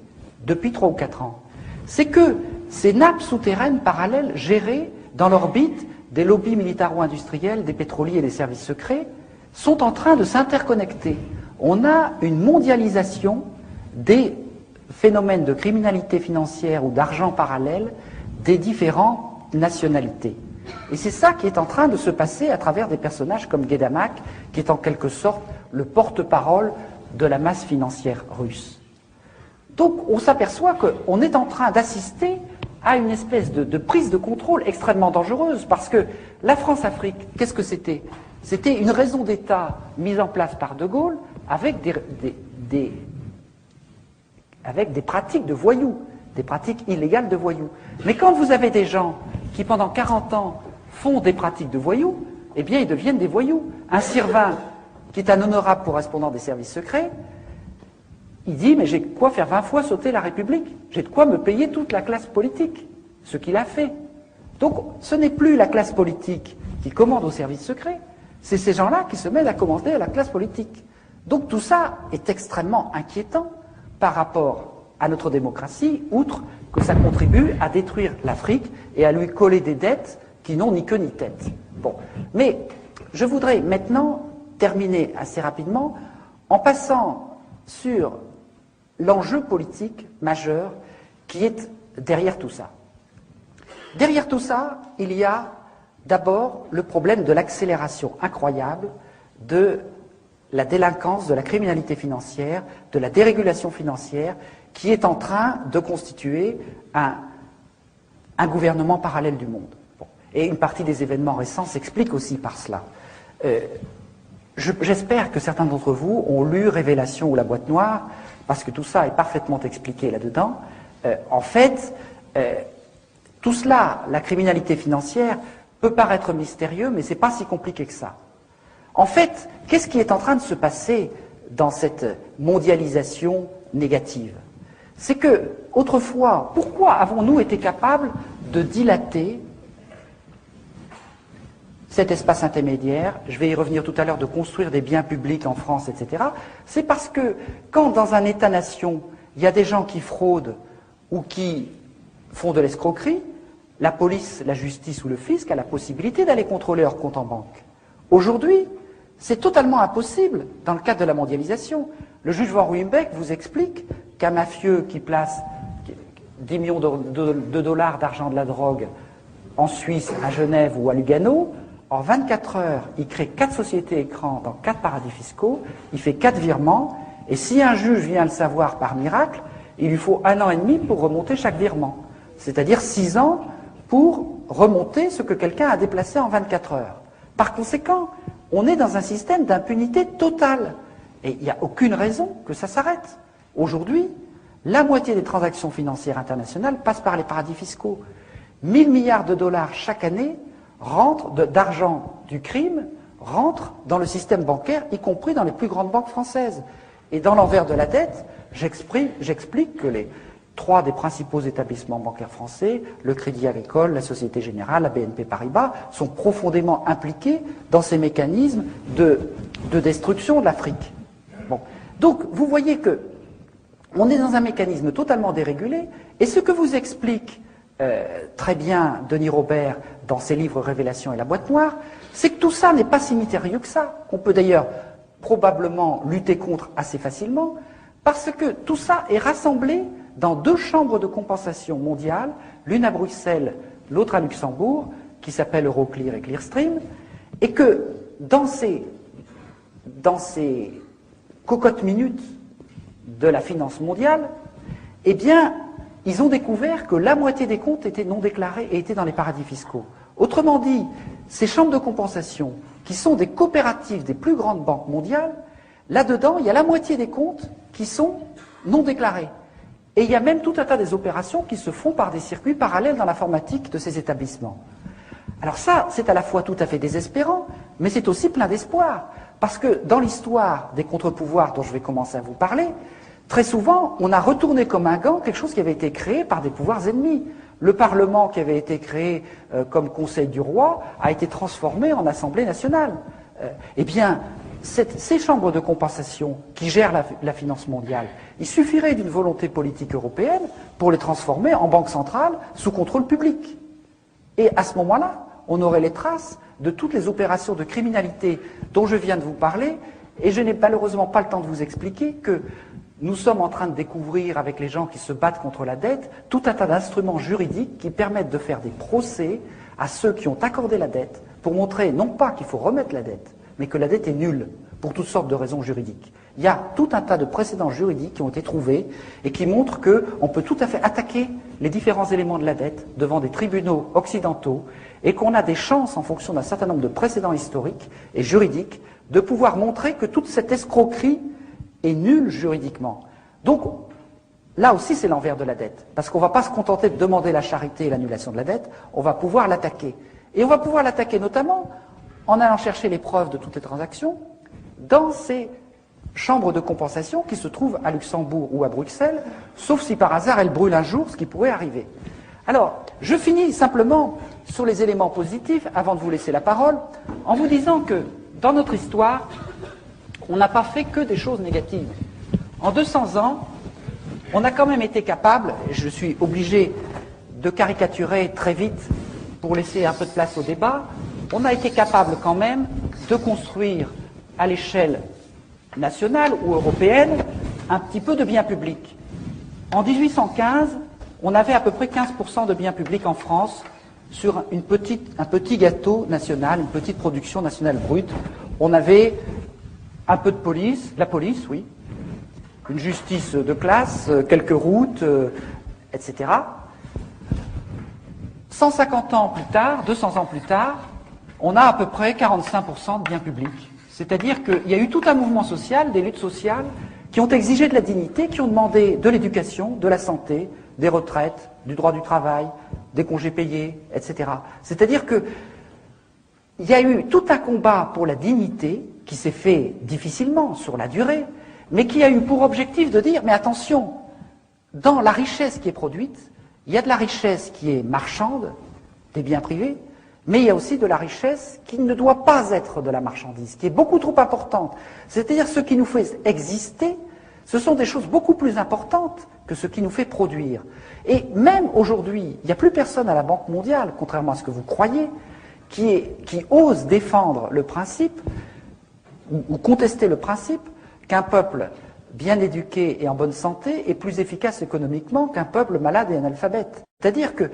depuis 3 ou 4 ans? C'est que ces nappes souterraines parallèles gérées dans l'orbite des lobbies militaro-industriels, des pétroliers et des services secrets sont en train de s'interconnecter. On a une mondialisation des phénomènes de criminalité financière ou d'argent parallèle des différentes nationalités. Et c'est ça qui est en train de se passer à travers des personnages comme Guédamac, qui est en quelque sorte le porte-parole de la masse financière russe. Donc on s'aperçoit qu'on est en train d'assister à une espèce de prise de contrôle extrêmement dangereuse, parce que la France-Afrique, qu'est-ce que c'était? C'était une raison d'État mise en place par De Gaulle avec des pratiques de voyous, des pratiques illégales de voyous. Mais quand vous avez des gens qui pendant 40 ans font des pratiques de voyous, eh bien ils deviennent des voyous. Un Sirvin, qui est un honorable correspondant des services secrets, il dit, mais j'ai de quoi faire 20 fois sauter la République, j'ai de quoi me payer toute la classe politique, ce qu'il a fait. Donc ce n'est plus la classe politique qui commande aux services secrets, c'est ces gens-là qui se mettent à commander à la classe politique. Donc tout ça est extrêmement inquiétant par rapport à notre démocratie, outre que ça contribue à détruire l'Afrique et à lui coller des dettes qui n'ont ni queue ni tête. Bon. Mais je voudrais maintenant terminer assez rapidement en passant sur l'enjeu politique majeur qui est derrière tout ça. Derrière tout ça, il y a d'abord le problème de l'accélération incroyable de la délinquance, de la criminalité financière, de la dérégulation financière, qui est en train de constituer un gouvernement parallèle du monde. Bon. Et une partie des événements récents s'explique aussi par cela. J'espère que certains d'entre vous ont lu Révélation ou la boîte noire, parce que tout ça est parfaitement expliqué là-dedans. En fait, tout cela, la criminalité financière, peut paraître mystérieux, mais ce n'est pas si compliqué que ça. En fait, qu'est-ce qui est en train de se passer dans cette mondialisation négative? C'est que, autrefois, pourquoi avons-nous été capables de dilater cet espace intermédiaire, je vais y revenir tout à l'heure, de construire des biens publics en France, etc. C'est parce que quand dans un État-nation, il y a des gens qui fraudent ou qui font de l'escroquerie, la police, la justice ou le fisc a la possibilité d'aller contrôler leurs comptes en banque. Aujourd'hui, c'est totalement impossible dans le cadre de la mondialisation. Le juge Van Ruymbeck vous explique qu'un mafieux qui place 10 millions de dollars d'argent de la drogue en Suisse, à Genève ou à Lugano, en 24 heures, il crée 4 sociétés écrans dans 4 paradis fiscaux, il fait 4 virements, et si un juge vient le savoir par miracle, il lui faut 1 an et demi pour remonter chaque virement. C'est-à-dire 6 ans pour remonter ce que quelqu'un a déplacé en 24 heures. Par conséquent, on est dans un système d'impunité totale. Et il n'y a aucune raison que ça s'arrête. Aujourd'hui, la moitié des transactions financières internationales passent par les paradis fiscaux. 1000 milliards de dollars chaque année d'argent du crime rentrent dans le système bancaire, y compris dans les plus grandes banques françaises. Et dans l'envers de la dette, j'explique que les 3 des principaux établissements bancaires français, le Crédit Agricole, la Société Générale, la BNP Paribas, sont profondément impliqués dans ces mécanismes de destruction de l'Afrique. Bon. Donc, vous voyez que on est dans un mécanisme totalement dérégulé, et ce que vous explique très bien Denis Robert dans ses livres Révélation et la boîte noire, c'est que tout ça n'est pas si mystérieux que ça, qu'on peut d'ailleurs probablement lutter contre assez facilement, parce que tout ça est rassemblé dans 2 chambres de compensation mondiales, l'une à Bruxelles, l'autre à Luxembourg, qui s'appellent Euroclear et Clearstream, et que dans ces cocottes minutes de la finance mondiale, eh bien, ils ont découvert que la moitié des comptes étaient non déclarés et étaient dans les paradis fiscaux. Autrement dit, ces chambres de compensation, qui sont des coopératives des plus grandes banques mondiales, là-dedans, il y a la moitié des comptes qui sont non déclarés. Et il y a même tout un tas des opérations qui se font par des circuits parallèles dans l'informatique de ces établissements. Alors ça, c'est à la fois tout à fait désespérant, mais c'est aussi plein d'espoir. Parce que dans l'histoire des contre-pouvoirs dont je vais commencer à vous parler, Très souvent, on a retourné comme un gant quelque chose qui avait été créé par des pouvoirs ennemis. Le Parlement qui avait été créé comme Conseil du roi a été transformé en Assemblée nationale. Eh bien, ces chambres de compensation qui gèrent la finance mondiale, il suffirait d'une volonté politique européenne pour les transformer en banque centrale sous contrôle public. Et à ce moment-là, on aurait les traces de toutes les opérations de criminalité dont je viens de vous parler, et je n'ai malheureusement pas le temps de vous expliquer que nous sommes en train de découvrir, avec les gens qui se battent contre la dette, tout un tas d'instruments juridiques qui permettent de faire des procès à ceux qui ont accordé la dette pour montrer non pas qu'il faut remettre la dette, mais que la dette est nulle pour toutes sortes de raisons juridiques. Il y a tout un tas de précédents juridiques qui ont été trouvés et qui montrent qu'on peut tout à fait attaquer les différents éléments de la dette devant des tribunaux occidentaux et qu'on a des chances, en fonction d'un certain nombre de précédents historiques et juridiques, de pouvoir montrer que toute cette escroquerie est nulle juridiquement. Donc, là aussi, c'est l'envers de la dette. Parce qu'on ne va pas se contenter de demander la charité et l'annulation de la dette, on va pouvoir l'attaquer. Et on va pouvoir l'attaquer notamment en allant chercher les preuves de toutes les transactions dans ces chambres de compensation qui se trouvent à Luxembourg ou à Bruxelles, sauf si par hasard elles brûlent un jour, ce qui pourrait arriver. Alors, je finis simplement sur les éléments positifs, avant de vous laisser la parole, en vous disant que, dans notre histoire, on n'a pas fait que des choses négatives. En 200 ans, on a quand même été capable, et je suis obligé de caricaturer très vite pour laisser un peu de place au débat, on a été capable quand même de construire à l'échelle nationale ou européenne un petit peu de biens publics. En 1815, on avait à peu près 15% de biens publics en France sur un petit gâteau national, une petite production nationale brute. On avait un peu de police, la police, oui, une justice de classe, quelques routes, etc. 150 ans plus tard, 200 ans plus tard, on a à peu près 45% de biens publics. C'est-à-dire qu'il y a eu tout un mouvement social, des luttes sociales, qui ont exigé de la dignité, qui ont demandé de l'éducation, de la santé, des retraites, du droit du travail, des congés payés, etc. C'est-à-dire qu'il y a eu tout un combat pour la dignité, qui s'est fait difficilement sur la durée, mais qui a eu pour objectif de dire, mais attention, dans la richesse qui est produite, il y a de la richesse qui est marchande, des biens privés, mais il y a aussi de la richesse qui ne doit pas être de la marchandise, qui est beaucoup trop importante. C'est-à-dire ce qui nous fait exister, ce sont des choses beaucoup plus importantes que ce qui nous fait produire. Et même aujourd'hui, il n'y a plus personne à la Banque mondiale, contrairement à ce que vous croyez, qui ose défendre le principe, ou contester le principe, qu'un peuple bien éduqué et en bonne santé est plus efficace économiquement qu'un peuple malade et analphabète. C'est-à-dire que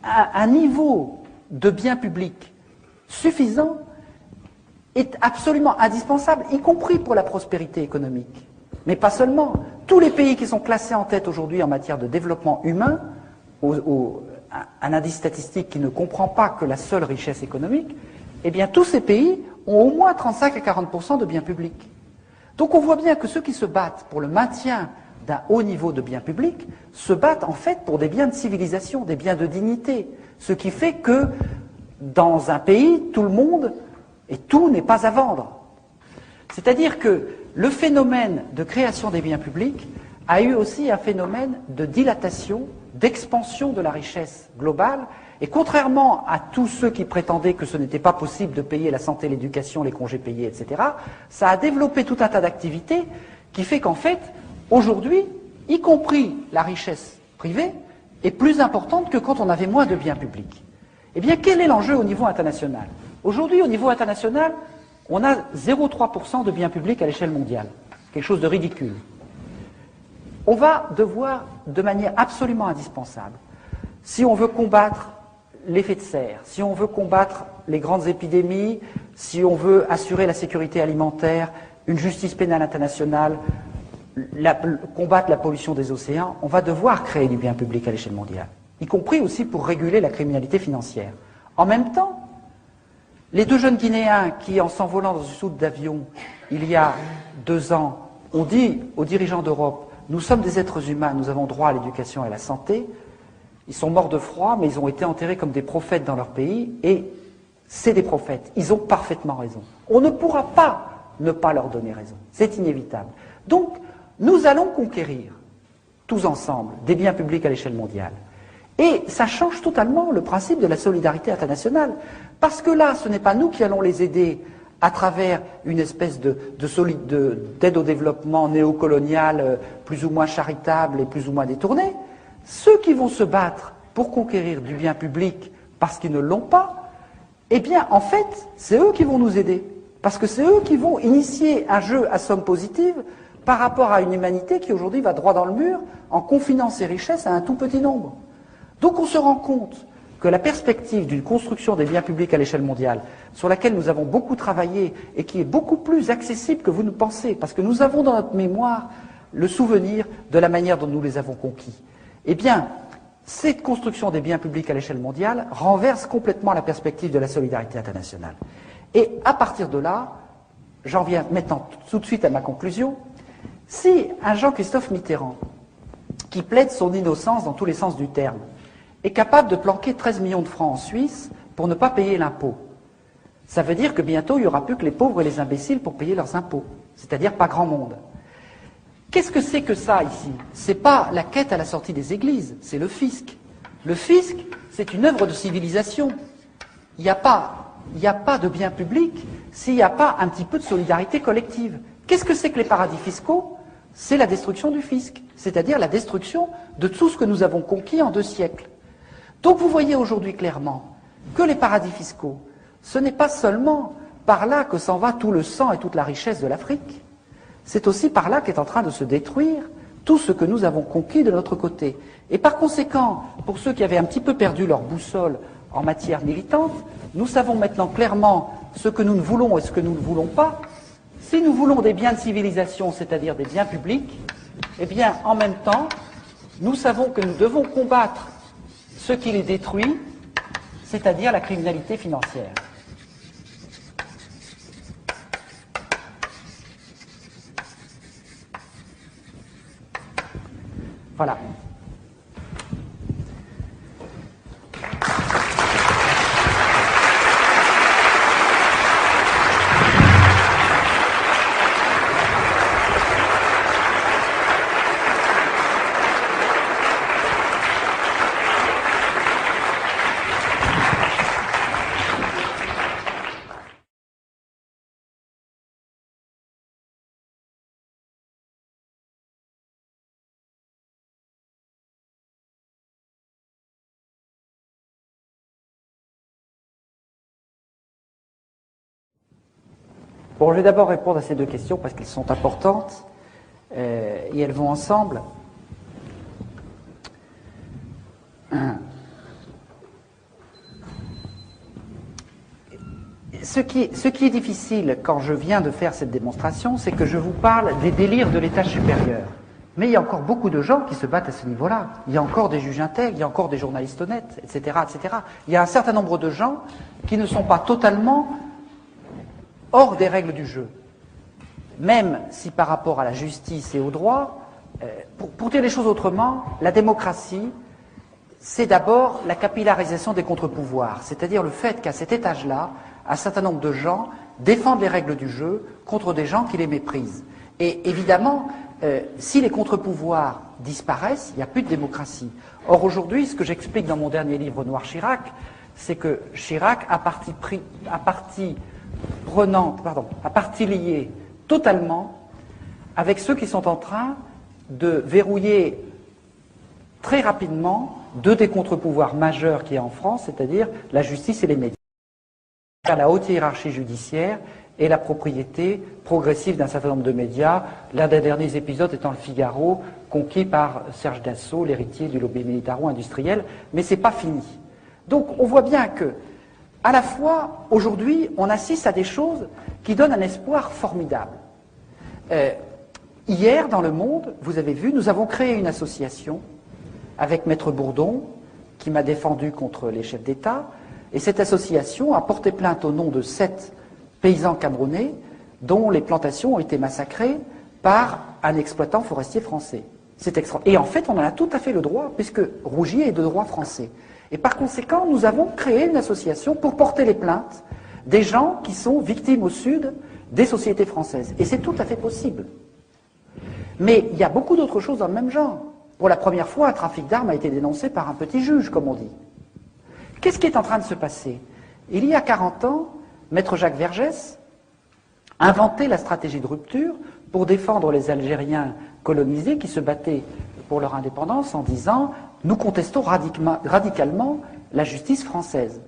un niveau de biens publics suffisant est absolument indispensable, y compris pour la prospérité économique. Mais pas seulement. Tous les pays qui sont classés en tête aujourd'hui en matière de développement humain, un indice statistique qui ne comprend pas que la seule richesse économique, eh bien tous ces pays ont au moins 35 à 40% de biens publics. Donc on voit bien que ceux qui se battent pour le maintien d'un haut niveau de biens publics se battent en fait pour des biens de civilisation, des biens de dignité. Ce qui fait que dans un pays, tout le monde et tout n'est pas à vendre. C'est-à-dire que le phénomène de création des biens publics a eu aussi un phénomène de dilatation, d'expansion de la richesse globale. Et contrairement à tous ceux qui prétendaient que ce n'était pas possible de payer la santé, l'éducation, les congés payés, etc., ça a développé tout un tas d'activités qui fait qu'en fait, aujourd'hui, y compris la richesse privée, est plus importante que quand on avait moins de biens publics. Eh bien, quel est l'enjeu au niveau international? Aujourd'hui, au niveau international, on a 0,3% de biens publics à l'échelle mondiale. Quelque chose de ridicule. On va devoir, de manière absolument indispensable, si on veut combattre l'effet de serre, si on veut combattre les grandes épidémies, si on veut assurer la sécurité alimentaire, une justice pénale internationale, combattre la pollution des océans, on va devoir créer du bien public à l'échelle mondiale, y compris aussi pour réguler la criminalité financière. En même temps, les deux jeunes Guinéens qui, en s'envolant dans une soute d'avion, il y a 2 ans, ont dit aux dirigeants d'Europe, nous sommes des êtres humains, nous avons droit à l'éducation et à la santé. Ils sont morts de froid, mais ils ont été enterrés comme des prophètes dans leur pays, et c'est des prophètes. Ils ont parfaitement raison. On ne pourra pas ne pas leur donner raison. C'est inévitable. Donc, nous allons conquérir, tous ensemble, des biens publics à l'échelle mondiale. Et ça change totalement le principe de la solidarité internationale. Parce que là, ce n'est pas nous qui allons les aider à travers une espèce d'aide au développement néocoloniale, plus ou moins charitable et plus ou moins détournée. Ceux qui vont se battre pour conquérir du bien public parce qu'ils ne l'ont pas, eh bien, en fait, c'est eux qui vont nous aider. Parce que c'est eux qui vont initier un jeu à somme positive par rapport à une humanité qui aujourd'hui va droit dans le mur en confinant ses richesses à un tout petit nombre. Donc on se rend compte que la perspective d'une construction des biens publics à l'échelle mondiale, sur laquelle nous avons beaucoup travaillé et qui est beaucoup plus accessible que vous ne pensez, parce que nous avons dans notre mémoire le souvenir de la manière dont nous les avons conquis, eh bien, cette construction des biens publics à l'échelle mondiale renverse complètement la perspective de la solidarité internationale. Et à partir de là, j'en viens maintenant tout de suite à ma conclusion, si un Jean-Christophe Mitterrand, qui plaide son innocence dans tous les sens du terme, est capable de planquer 13 millions de francs en Suisse pour ne pas payer l'impôt, ça veut dire que bientôt il n'y aura plus que les pauvres et les imbéciles pour payer leurs impôts, c'est-à-dire pas grand monde. Qu'est-ce que c'est que ça ici? C'est pas la quête à la sortie des églises, c'est le fisc. Le fisc, c'est une œuvre de civilisation. Il n'y a pas de bien public s'il n'y a pas un petit peu de solidarité collective. Qu'est-ce que c'est que les paradis fiscaux? C'est la destruction du fisc, c'est-à-dire la destruction de tout ce que nous avons conquis en 2 siècles. Donc vous voyez aujourd'hui clairement que les paradis fiscaux, ce n'est pas seulement par là que s'en va tout le sang et toute la richesse de l'Afrique, c'est aussi par là qu'est en train de se détruire tout ce que nous avons conquis de notre côté. Et par conséquent, pour ceux qui avaient un petit peu perdu leur boussole en matière militante, nous savons maintenant clairement ce que nous ne voulons et ce que nous ne voulons pas. Si nous voulons des biens de civilisation, c'est-à-dire des biens publics, eh bien, en même temps, nous savons que nous devons combattre ce qui les détruit, c'est-à-dire la criminalité financière. Voilà. Bon, je vais d'abord répondre à ces 2 questions parce qu'elles sont importantes et elles vont ensemble. Ce qui est difficile quand je viens de faire cette démonstration, c'est que je vous parle des délires de l'étage supérieur. Mais il y a encore beaucoup de gens qui se battent à ce niveau-là. Il y a encore des juges intègres, il y a encore des journalistes honnêtes, etc., etc. Il y a un certain nombre de gens qui ne sont pas totalement hors des règles du jeu. Même si par rapport à la justice et au droit, pour dire les choses autrement, la démocratie, c'est d'abord la capillarisation des contre-pouvoirs, c'est-à-dire le fait qu'à cet étage-là, un certain nombre de gens défendent les règles du jeu contre des gens qui les méprisent. Et évidemment, si les contre-pouvoirs disparaissent, il n'y a plus de démocratie. Or aujourd'hui, ce que j'explique dans mon dernier livre Noir Chirac, c'est que Chirac a partie liée totalement avec ceux qui sont en train de verrouiller très rapidement 2 des contre-pouvoirs majeurs qu'il y a en France, c'est-à-dire la justice et les médias. La haute hiérarchie judiciaire et la propriété progressive d'un certain nombre de médias, l'un des derniers épisodes étant le Figaro, conquis par Serge Dassault, l'héritier du lobby militaro-industriel, mais c'est pas fini. Donc on voit bien que, à la fois, aujourd'hui, on assiste à des choses qui donnent un espoir formidable. Hier, dans Le Monde, vous avez vu, nous avons créé une association avec Maître Bourdon, qui m'a défendu contre les chefs d'État, et cette association a porté plainte au nom de 7 paysans camerounais dont les plantations ont été massacrées par un exploitant forestier français. Et en fait, on en a tout à fait le droit, puisque Rougier est de droit français. Et par conséquent, nous avons créé une association pour porter les plaintes des gens qui sont victimes au Sud des sociétés françaises. Et c'est tout à fait possible. Mais il y a beaucoup d'autres choses dans le même genre. Pour la première fois, un trafic d'armes a été dénoncé par un petit juge, comme on dit. Qu'est-ce qui est en train de se passer? Il y a 40 ans, Maître Jacques Vergès inventait la stratégie de rupture pour défendre les Algériens colonisés qui se battaient pour leur indépendance en disant « Nous contestons radicalement la justice française ».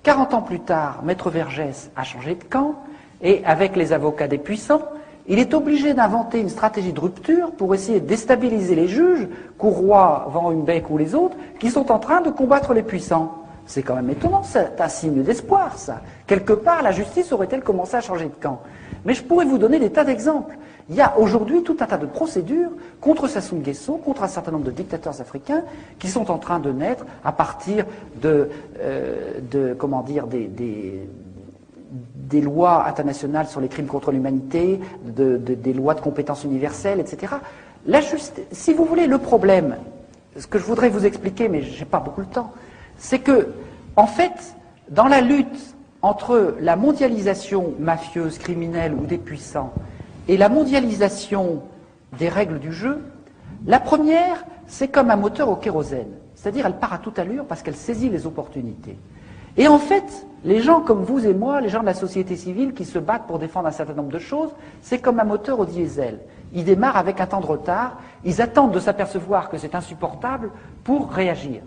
40 ans plus tard, Maître Vergès a changé de camp et avec les avocats des puissants, il est obligé d'inventer une stratégie de rupture pour essayer de déstabiliser les juges, Courroy, Van Humbeck ou les autres, qui sont en train de combattre les puissants. C'est quand même étonnant, c'est un signe d'espoir, ça. Quelque part, la justice aurait-elle commencé à changer de camp? Mais je pourrais vous donner des tas d'exemples. Il y a aujourd'hui tout un tas de procédures contre Sassou Nguesso, contre un certain nombre de dictateurs africains qui sont en train de naître à partir comment dire, des lois internationales sur les crimes contre l'humanité, des lois de compétences universelles, etc. Si vous voulez, le problème, ce que je voudrais vous expliquer, mais je n'ai pas beaucoup de temps, c'est que, en fait, dans la lutte entre la mondialisation mafieuse, criminelle ou des puissants et la mondialisation des règles du jeu, la première, c'est comme un moteur au kérosène. C'est-à-dire, elle part à toute allure parce qu'elle saisit les opportunités. Et en fait, les gens comme vous et moi, les gens de la société civile qui se battent pour défendre un certain nombre de choses, c'est comme un moteur au diesel. Ils démarrent avec un temps de retard, ils attendent de s'apercevoir que c'est insupportable pour réagir.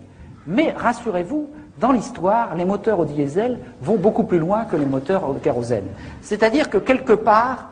Mais rassurez-vous, dans l'histoire, les moteurs au diesel vont beaucoup plus loin que les moteurs au kérosène. C'est-à-dire que quelque part,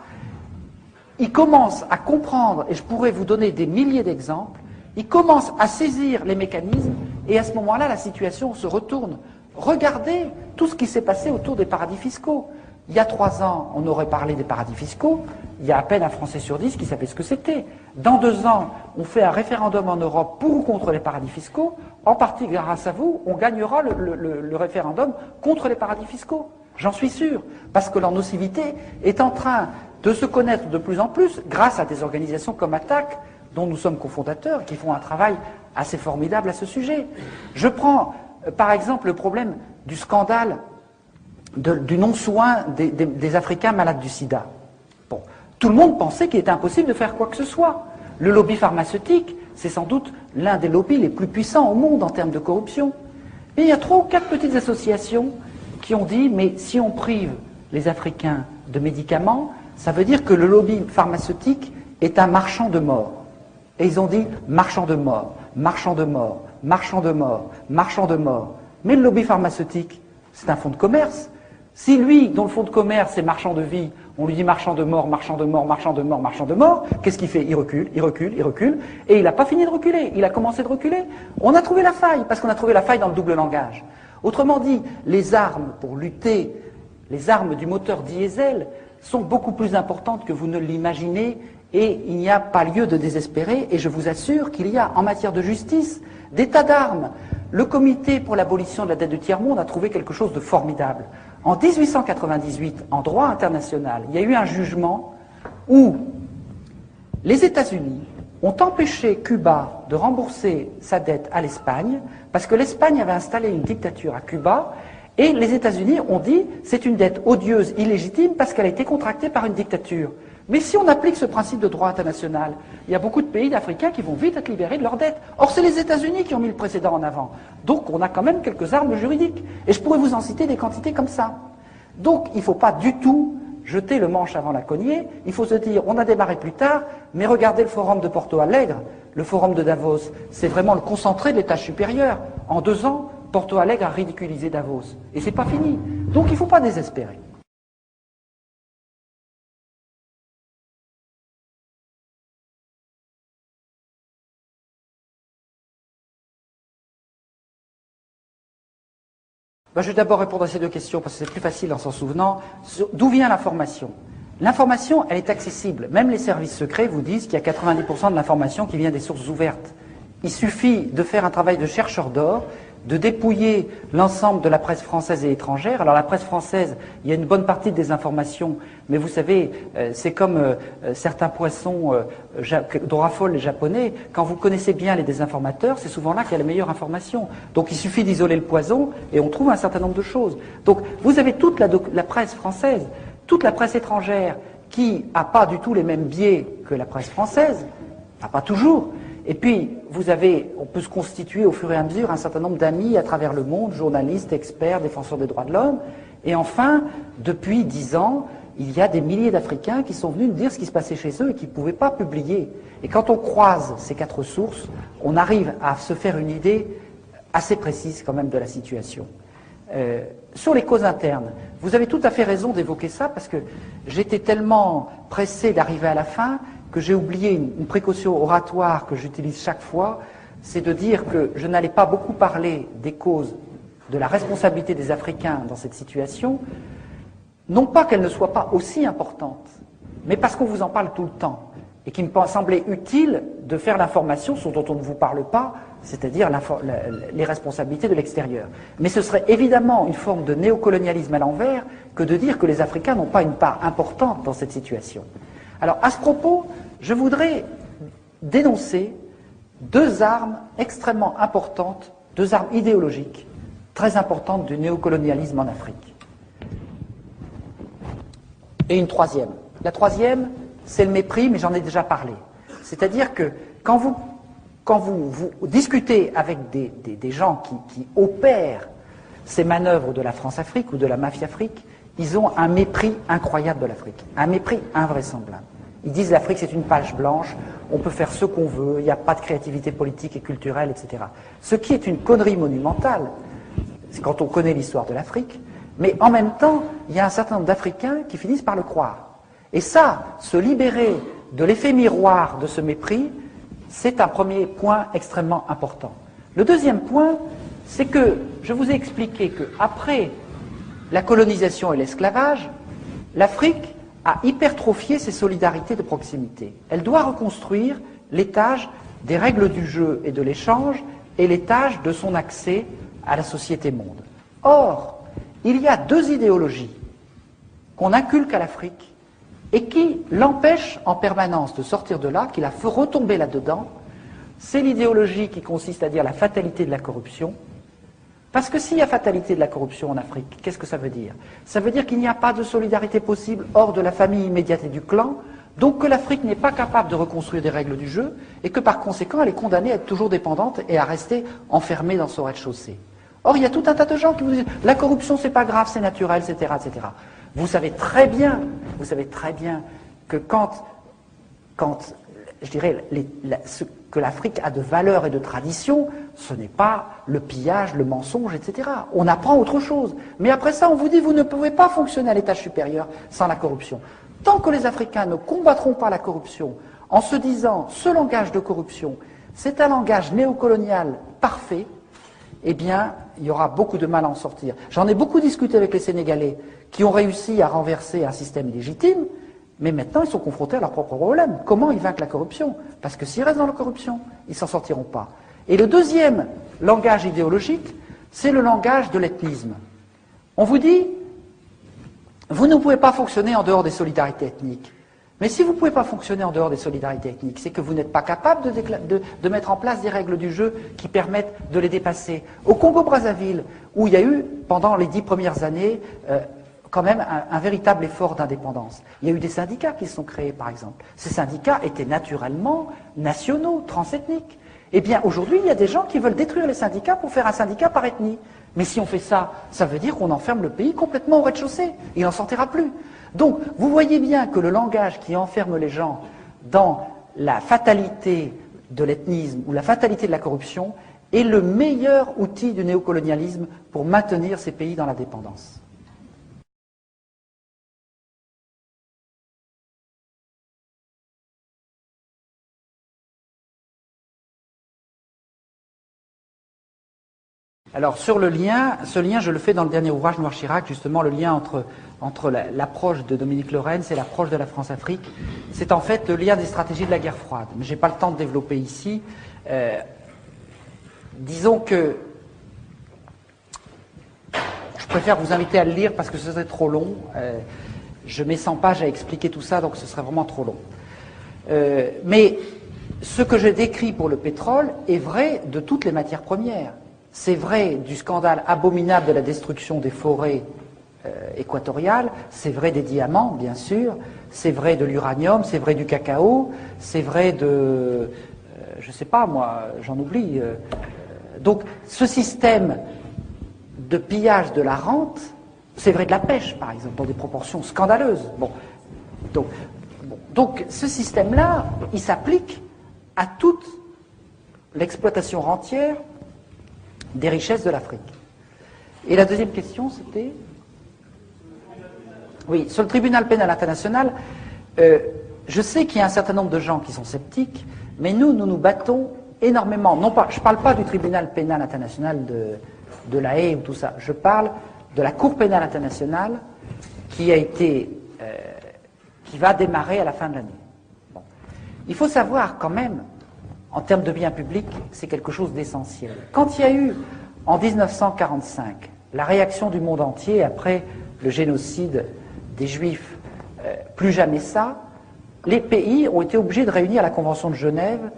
ils commencent à comprendre, et je pourrais vous donner des milliers d'exemples, ils commencent à saisir les mécanismes, et à ce moment-là, la situation se retourne. Regardez tout ce qui s'est passé autour des paradis fiscaux. Il y a 3 ans, on aurait parlé des paradis fiscaux. Il y a à peine un Français sur 10 qui savait ce que c'était. Dans 2 ans, on fait un référendum en Europe pour ou contre les paradis fiscaux. En partie grâce à vous, on gagnera le référendum contre les paradis fiscaux. J'en suis sûr. Parce que leur nocivité est en train de se connaître de plus en plus grâce à des organisations comme ATTAC, dont nous sommes cofondateurs, qui font un travail assez formidable à ce sujet. Je prends par exemple le problème du scandale du non-soin des Africains malades du sida. Bon, tout le monde pensait qu'il était impossible de faire quoi que ce soit. Le lobby pharmaceutique, c'est sans doute l'un des lobbies les plus puissants au monde en termes de corruption. Et il y a 3 ou 4 petites associations qui ont dit, mais si on prive les Africains de médicaments, ça veut dire que le lobby pharmaceutique est un marchand de mort. Et ils ont dit, marchand de mort, marchand de mort, marchand de mort, marchand de mort. Mais le lobby pharmaceutique, c'est un fonds de commerce. Si lui, dont le fonds de commerce est marchand de vie, on lui dit marchand de mort, marchand de mort, marchand de mort, marchand de mort, qu'est-ce qu'il fait? Il recule, il recule, il recule, et il n'a pas fini de reculer, il a commencé de reculer. On a trouvé la faille, parce qu'on a trouvé la faille dans le double langage. Autrement dit, les armes pour lutter, les armes du moteur diesel, sont beaucoup plus importantes que vous ne l'imaginez, et il n'y a pas lieu de désespérer, et je vous assure qu'il y a, en matière de justice, des tas d'armes. Le comité pour l'abolition de la dette du tiers-monde a trouvé quelque chose de formidable. En 1898, en droit international, il y a eu un jugement où les États-Unis ont empêché Cuba de rembourser sa dette à l'Espagne parce que l'Espagne avait installé une dictature à Cuba et les États-Unis ont dit c'est une dette odieuse, illégitime parce qu'elle a été contractée par une dictature. Mais si on applique ce principe de droit international, il y a beaucoup de pays d'Africains qui vont vite être libérés de leurs dettes. Or, c'est les États-Unis qui ont mis le précédent en avant. Donc, on a quand même quelques armes juridiques. Et je pourrais vous en citer des quantités comme ça. Donc, il ne faut pas du tout jeter le manche avant la cognée. Il faut se dire, on a démarré plus tard, mais regardez le forum de Porto Alegre, le forum de Davos. C'est vraiment le concentré de l'étage supérieur. En 2 ans, Porto Alegre a ridiculisé Davos. Et c'est pas fini. Donc, il ne faut pas désespérer. Ben, je vais d'abord répondre à ces 2 questions parce que c'est plus facile en s'en souvenant. D'où vient l'information? L'information, elle est accessible. Même les services secrets vous disent qu'il y a 90% de l'information qui vient des sources ouvertes. Il suffit de faire un travail de chercheur d'or, de dépouiller l'ensemble de la presse française et étrangère. Alors la presse française, il y a une bonne partie des informations, mais vous savez, c'est comme certains poissons dont raffolent les Japonais. Quand vous connaissez bien les désinformateurs, c'est souvent là qu'il y a la meilleure information. Donc il suffit d'isoler le poison et on trouve un certain nombre de choses. Donc vous avez toute la presse française, toute la presse étrangère qui n'a pas du tout les mêmes biais que la presse française, Pas toujours. Et puis, on peut se constituer au fur et à mesure un certain nombre d'amis à travers le monde, journalistes, experts, défenseurs des droits de l'homme. Et enfin, depuis 10 ans, il y a des milliers d'Africains qui sont venus nous dire ce qui se passait chez eux et qui ne pouvaient pas publier. Et quand on croise ces 4 sources, on arrive à se faire une idée assez précise quand même de la situation. Sur les causes internes, vous avez tout à fait raison d'évoquer ça parce que j'étais tellement pressé d'arriver à la fin que j'ai oublié une précaution oratoire que j'utilise chaque fois, c'est de dire que je n'allais pas beaucoup parler des causes de la responsabilité des Africains dans cette situation, non pas qu'elle ne soit pas aussi importante, mais parce qu'on vous en parle tout le temps, et qu'il me semblait utile de faire l'information sur dont on ne vous parle pas, c'est-à-dire les responsabilités de l'extérieur. Mais ce serait évidemment une forme de néocolonialisme à l'envers que de dire que les Africains n'ont pas une part importante dans cette situation. Alors, à ce propos, je voudrais dénoncer 2 armes extrêmement importantes, 2 armes idéologiques très importantes du néocolonialisme en Afrique. Et une troisième. La troisième, c'est le mépris, mais j'en ai déjà parlé. C'est-à-dire que quand vous discutez avec des gens qui opèrent ces manœuvres de la France-Afrique ou de la mafia-Afrique, ils ont un mépris incroyable de l'Afrique, un mépris invraisemblable. Ils disent l'Afrique c'est une page blanche, on peut faire ce qu'on veut, il n'y a pas de créativité politique et culturelle, etc. Ce qui est une connerie monumentale, c'est quand on connaît l'histoire de l'Afrique, mais en même temps, il y a un certain nombre d'Africains qui finissent par le croire. Et ça, se libérer de l'effet miroir de ce mépris, c'est un premier point extrêmement important. Le deuxième point, c'est que je vous ai expliqué qu'après la colonisation et l'esclavage, l'Afrique a hypertrophié ses solidarités de proximité. Elle doit reconstruire l'étage des règles du jeu et de l'échange et l'étage de son accès à la société monde. Or, il y a 2 idéologies qu'on inculque à l'Afrique et qui l'empêchent en permanence de sortir de là, qui la font retomber là-dedans. C'est l'idéologie qui consiste à dire la fatalité de la corruption. Parce que s'il y a fatalité de la corruption en Afrique, qu'est-ce que ça veut dire? Ça veut dire qu'il n'y a pas de solidarité possible hors de la famille immédiate et du clan, donc que l'Afrique n'est pas capable de reconstruire des règles du jeu, et que par conséquent elle est condamnée à être toujours dépendante et à rester enfermée dans son rez-de-chaussée. Or, il y a tout un tas de gens qui vous disent « la corruption c'est pas grave, c'est naturel, etc. etc. » Vous savez très bien que quand je dirais, ce que l'Afrique a de valeur et de tradition, ce n'est pas le pillage, le mensonge, etc. On apprend autre chose. Mais après ça, on vous dit, vous ne pouvez pas fonctionner à l'étage supérieur sans la corruption. Tant que les Africains ne combattront pas la corruption en se disant, ce langage de corruption, c'est un langage néocolonial parfait, eh bien, il y aura beaucoup de mal à en sortir. J'en ai beaucoup discuté avec les Sénégalais qui ont réussi à renverser un système illégitime, mais maintenant, ils sont confrontés à leurs propres problèmes. Comment ils vaincent la corruption? Parce que s'ils restent dans la corruption, ils ne s'en sortiront pas. Et le deuxième langage idéologique, c'est le langage de l'ethnisme. On vous dit, vous ne pouvez pas fonctionner en dehors des solidarités ethniques. Mais si vous ne pouvez pas fonctionner en dehors des solidarités ethniques, c'est que vous n'êtes pas capable de mettre en place des règles du jeu qui permettent de les dépasser. Au Congo-Brazzaville, où il y a eu, pendant les 10 premières années, quand même un véritable effort d'indépendance. Il y a eu des syndicats qui se sont créés, par exemple. Ces syndicats étaient naturellement nationaux, transethniques. Eh bien, aujourd'hui, il y a des gens qui veulent détruire les syndicats pour faire un syndicat par ethnie. Mais si on fait ça, ça veut dire qu'on enferme le pays complètement au rez-de-chaussée. Il n'en sortira plus. Donc, vous voyez bien que le langage qui enferme les gens dans la fatalité de l'ethnisme ou la fatalité de la corruption est le meilleur outil du néocolonialisme pour maintenir ces pays dans la dépendance. Alors sur le lien, ce lien je le fais dans le dernier ouvrage Noir Chirac, justement le lien entre l'approche de Dominique Lorenz et l'approche de la France-Afrique. C'est en fait le lien des stratégies de la guerre froide. Mais je n'ai pas le temps de développer ici. Disons que je préfère vous inviter à le lire parce que ce serait trop long. Je mets 100 pages à expliquer tout ça, donc ce serait vraiment trop long. Mais ce que je décris pour le pétrole est vrai de toutes les matières premières. C'est vrai du scandale abominable de la destruction des forêts équatoriale, c'est vrai des diamants, bien sûr, c'est vrai de l'uranium, c'est vrai du cacao, c'est vrai de, je ne sais pas moi, j'en oublie. Donc ce système de pillage de la rente, c'est vrai de la pêche, par exemple, dans des proportions scandaleuses. Bon. Donc ce système-là, il s'applique à toute l'exploitation rentière des richesses de l'Afrique. Et la deuxième question, c'était... Oui, sur le tribunal pénal international, je sais qu'il y a un certain nombre de gens qui sont sceptiques, mais nous nous battons énormément. Non pas, je ne parle pas du tribunal pénal international de La Haye ou tout ça, je parle de la Cour pénale internationale qui va démarrer à la fin de l'année. Bon. Il faut savoir quand même, en termes de biens publics, c'est quelque chose d'essentiel. Quand il y a eu, en 1945, la réaction du monde entier après le génocide des Juifs, plus jamais ça, les pays ont été obligés de réunir la Convention de Genève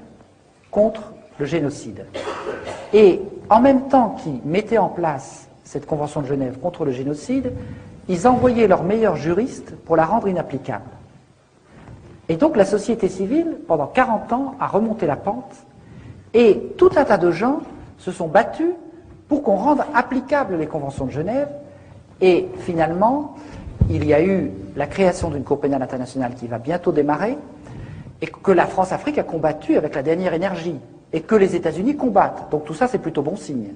contre le génocide. Et en même temps qu'ils mettaient en place cette Convention de Genève contre le génocide, ils envoyaient leurs meilleurs juristes pour la rendre inapplicable. Et donc la société civile, pendant 40 ans, a remonté la pente, et tout un tas de gens se sont battus pour qu'on rende applicables les conventions de Genève, et finalement, il y a eu la création d'une Cour pénale internationale qui va bientôt démarrer, et que la France-Afrique a combattu avec la dernière énergie, et que les États-Unis combattent. Donc tout ça, c'est plutôt bon signe.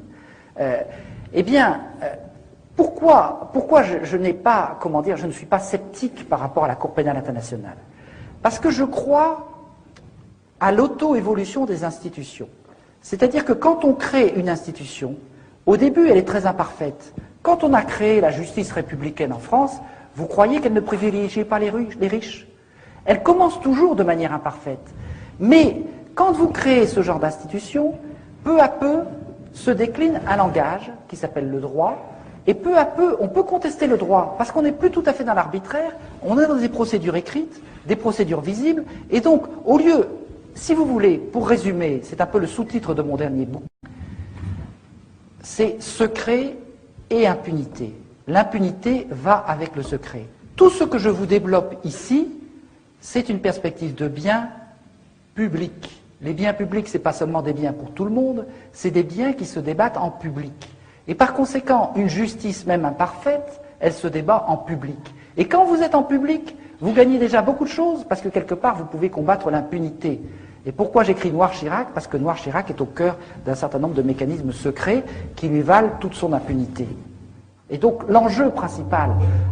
Pourquoi je n'ai pas, comment dire, je ne suis pas sceptique par rapport à la Cour pénale internationale? Parce que je crois à l'auto-évolution des institutions. C'est-à-dire que quand on crée une institution, au début, elle est très imparfaite. Quand on a créé la justice républicaine en France, vous croyez qu'elle ne privilégiait pas les riches? Elle commence toujours de manière imparfaite. Mais quand vous créez ce genre d'institution, peu à peu se décline un langage qui s'appelle le droit, et peu à peu, on peut contester le droit, parce qu'on n'est plus tout à fait dans l'arbitraire, on est dans des procédures écrites, des procédures visibles, et donc, au lieu, si vous voulez, pour résumer, c'est un peu le sous-titre de mon dernier bouquin, c'est secret et impunité. L'impunité va avec le secret. Tout ce que je vous développe ici, c'est une perspective de biens publics. Les biens publics, ce n'est pas seulement des biens pour tout le monde, c'est des biens qui se débattent en public. Et par conséquent, une justice même imparfaite, elle se débat en public. Et quand vous êtes en public, vous gagnez déjà beaucoup de choses, parce que quelque part, vous pouvez combattre l'impunité. Et pourquoi j'écris Noir Chirac? Parce que Noir Chirac est au cœur d'un certain nombre de mécanismes secrets qui lui valent toute son impunité. Et donc, l'enjeu principal,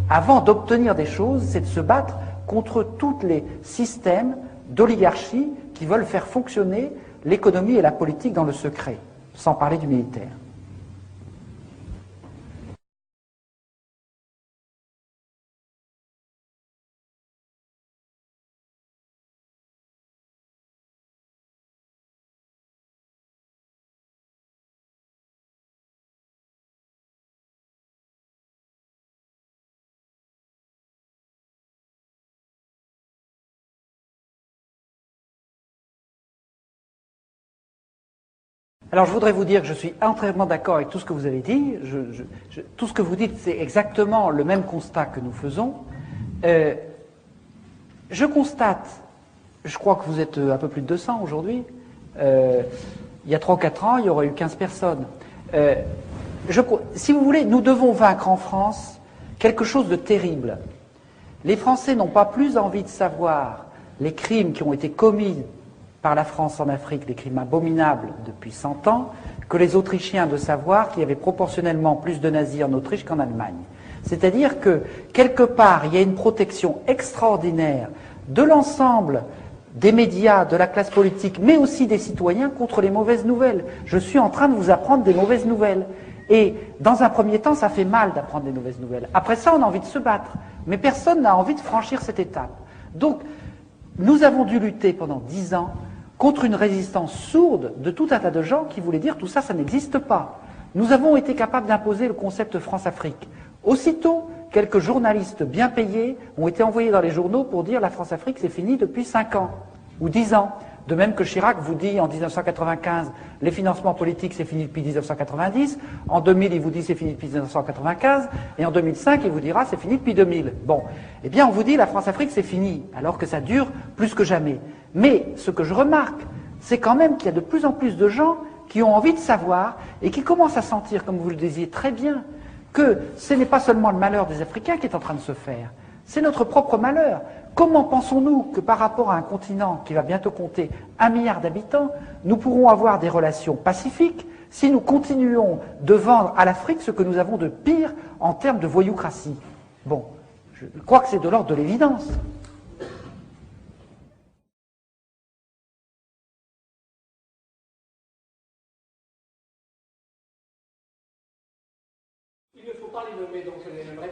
avant d'obtenir des choses, c'est de se battre contre tous les systèmes d'oligarchie qui veulent faire fonctionner l'économie et la politique dans le secret, sans parler du militaire. Alors je voudrais vous dire que je suis entièrement d'accord avec tout ce que vous avez dit. Tout ce que vous dites, c'est exactement le même constat que nous faisons. Je constate, je crois que vous êtes un peu plus de 200 aujourd'hui. Il y a 3 ou 4 ans, il y aurait eu 15 personnes. Si vous voulez, nous devons vaincre en France quelque chose de terrible. Les Français n'ont pas plus envie de savoir les crimes qui ont été commis par la France en Afrique, des crimes abominables depuis 100 ans, que les Autrichiens de savoir qu'il y avait proportionnellement plus de nazis en Autriche qu'en Allemagne. C'est-à-dire que, quelque part, il y a une protection extraordinaire de l'ensemble des médias, de la classe politique, mais aussi des citoyens contre les mauvaises nouvelles. Je suis en train de vous apprendre des mauvaises nouvelles. Et dans un premier temps, ça fait mal d'apprendre des mauvaises nouvelles. Après ça, on a envie de se battre. Mais personne n'a envie de franchir cette étape. Donc, nous avons dû lutter pendant 10 ans contre une résistance sourde de tout un tas de gens qui voulaient dire tout ça, ça n'existe pas. Nous avons été capables d'imposer le concept France-Afrique. Aussitôt, quelques journalistes bien payés ont été envoyés dans les journaux pour dire la France-Afrique c'est fini depuis 5 ans ou 10 ans. De même que Chirac vous dit en 1995, les financements politiques c'est fini depuis 1990, en 2000 il vous dit c'est fini depuis 1995, et en 2005 il vous dira c'est fini depuis 2000. Bon, eh bien on vous dit la France-Afrique c'est fini, alors que ça dure plus que jamais. Mais ce que je remarque, c'est quand même qu'il y a de plus en plus de gens qui ont envie de savoir et qui commencent à sentir, comme vous le disiez très bien, que ce n'est pas seulement le malheur des Africains qui est en train de se faire, c'est notre propre malheur. Comment pensons-nous que par rapport à un continent qui va bientôt compter 1 milliard d'habitants, nous pourrons avoir des relations pacifiques si nous continuons de vendre à l'Afrique ce que nous avons de pire en termes de voyoucratie? Bon, je crois que c'est de l'ordre de l'évidence.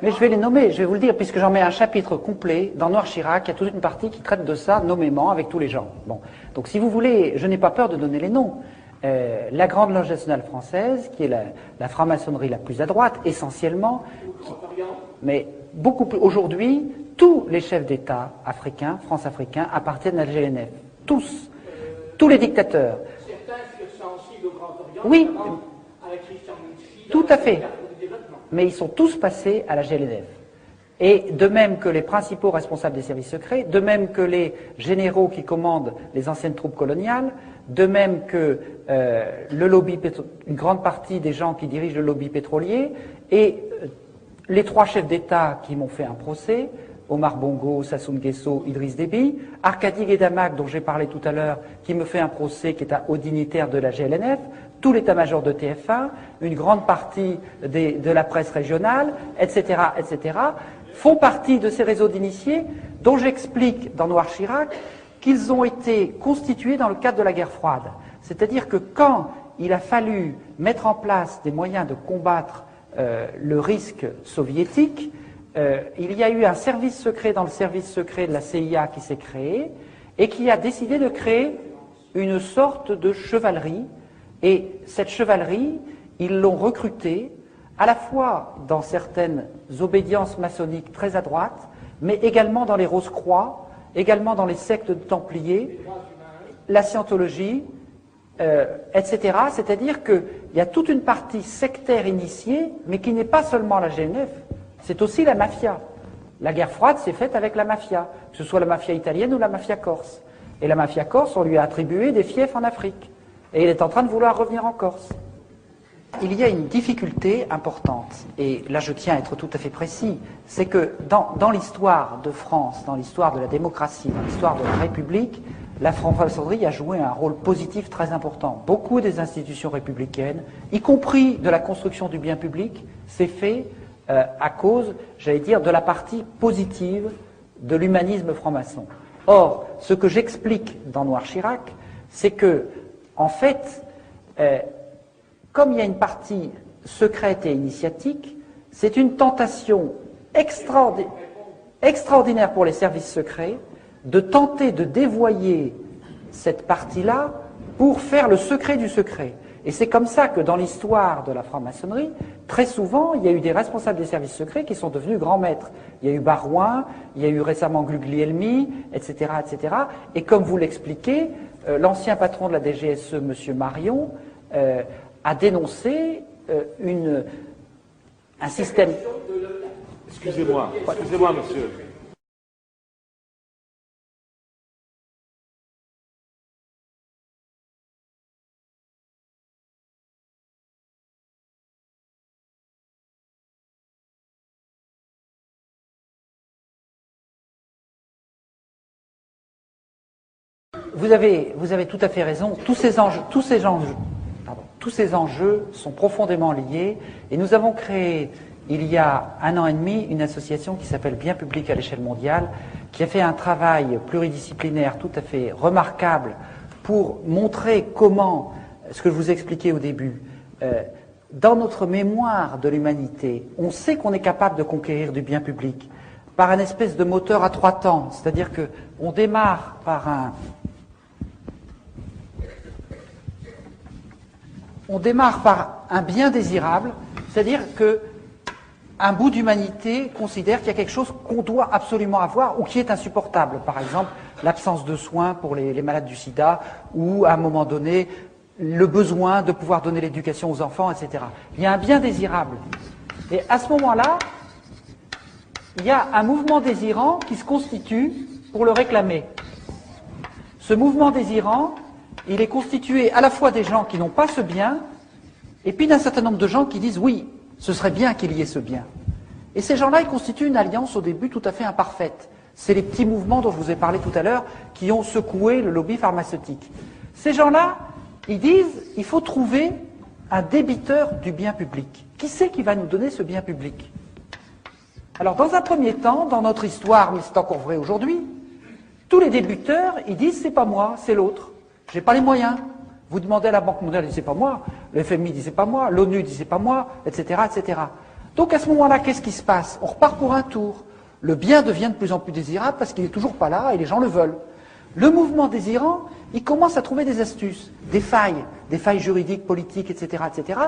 Mais je vais les nommer, je vais vous le dire, puisque j'en mets un chapitre complet dans Noir Chirac, il y a toute une partie qui traite de ça nommément avec tous les gens. Bon. Donc si vous voulez, je n'ai pas peur de donner les noms. La Grande Loge nationale française, qui est la franc-maçonnerie la plus à droite, essentiellement, mais beaucoup plus. Aujourd'hui, tous les chefs d'État africains, france-africains, appartiennent à la GNF. Tous. Tous les dictateurs. Certains furent sensibles au Grand Orient, oui, avec Christian Lutfi, tout à fait. Mais ils sont tous passés à la GLNF. Et de même que les principaux responsables des services secrets, de même que les généraux qui commandent les anciennes troupes coloniales, de même que le lobby une grande partie des gens qui dirigent le lobby pétrolier, et les 3 chefs d'État qui m'ont fait un procès, Omar Bongo, Sassou Nguesso, Idriss Déby, Arkady Guédamac, dont j'ai parlé tout à l'heure, qui me fait un procès qui est un haut dignitaire de la GLNF, tout l'état-major de TF1, une grande partie de la presse régionale, etc., etc., font partie de ces réseaux d'initiés dont j'explique dans Noir Chirac qu'ils ont été constitués dans le cadre de la guerre froide. C'est-à-dire que quand il a fallu mettre en place des moyens de combattre le risque soviétique, il y a eu un service secret dans le service secret de la CIA qui s'est créé et qui a décidé de créer une sorte de chevalerie. Et cette chevalerie, ils l'ont recrutée à la fois dans certaines obédiences maçonniques très à droite, mais également dans les Rose-Croix, également dans les sectes de Templiers, la scientologie, etc. C'est-à-dire qu'il y a toute une partie sectaire initiée, mais qui n'est pas seulement la GNF, c'est aussi la mafia. La guerre froide s'est faite avec la mafia, que ce soit la mafia italienne ou la mafia corse. Et la mafia corse, on lui a attribué des fiefs en Afrique. Et il est en train de vouloir revenir en Corse. Il y a une difficulté importante, et là je tiens à être tout à fait précis, c'est que dans l'histoire de France, dans l'histoire de la démocratie, dans l'histoire de la République, la franc-maçonnerie a joué un rôle positif très important. Beaucoup des institutions républicaines, y compris de la construction du bien public, s'est fait à cause, j'allais dire, de la partie positive de l'humanisme franc-maçon. Or, ce que j'explique dans Noir Chirac, c'est que en fait, comme il y a une partie secrète et initiatique, c'est une tentation extraordinaire pour les services secrets de tenter de dévoyer cette partie-là pour faire le secret du secret. Et c'est comme ça que dans l'histoire de la franc-maçonnerie, très souvent, il y a eu des responsables des services secrets qui sont devenus grands maîtres. Il y a eu Barouin, il y a eu récemment Guglielmi, etc., etc. Et comme vous l'expliquez, l'ancien patron de la DGSE, M. Marion, a dénoncé un système... Excusez-moi, monsieur. Vous avez tout à fait raison. Tous ces enjeux sont profondément liés. Et nous avons créé, il y a 1 an et demi, une association qui s'appelle Bien Public à l'échelle mondiale, qui a fait un travail pluridisciplinaire tout à fait remarquable pour montrer comment, ce que je vous expliquais au début, dans notre mémoire de l'humanité, on sait qu'on est capable de conquérir du bien public par un espèce de moteur à 3 temps. C'est-à-dire qu'on démarre par un bien désirable, c'est-à-dire qu'un bout d'humanité considère qu'il y a quelque chose qu'on doit absolument avoir ou qui est insupportable. Par exemple, l'absence de soins pour les malades du sida, ou à un moment donné, le besoin de pouvoir donner l'éducation aux enfants, etc. Il y a un bien désirable. Et à ce moment-là, il y a un mouvement désirant qui se constitue pour le réclamer. Ce mouvement désirant, il est constitué à la fois des gens qui n'ont pas ce bien, et puis d'un certain nombre de gens qui disent oui, ce serait bien qu'il y ait ce bien. Et ces gens-là, ils constituent une alliance au début tout à fait imparfaite. C'est les petits mouvements dont je vous ai parlé tout à l'heure qui ont secoué le lobby pharmaceutique. Ces gens-là, ils disent il faut trouver un débiteur du bien public. Qui c'est qui va nous donner ce bien public? Alors, dans un premier temps, dans notre histoire, mais c'est encore vrai aujourd'hui, tous les débiteurs, ils disent c'est pas moi, c'est l'autre. J'ai pas les moyens. Vous demandez à la Banque mondiale, ils disent c'est pas moi. Le FMI dit c'est pas moi. L'ONU dit c'est pas moi, etc., etc. Donc à ce moment-là, qu'est-ce qui se passe? On repart pour un tour. Le bien devient de plus en plus désirable parce qu'il n'est toujours pas là et les gens le veulent. Le mouvement désirant, il commence à trouver des astuces, des failles juridiques, politiques, etc., etc.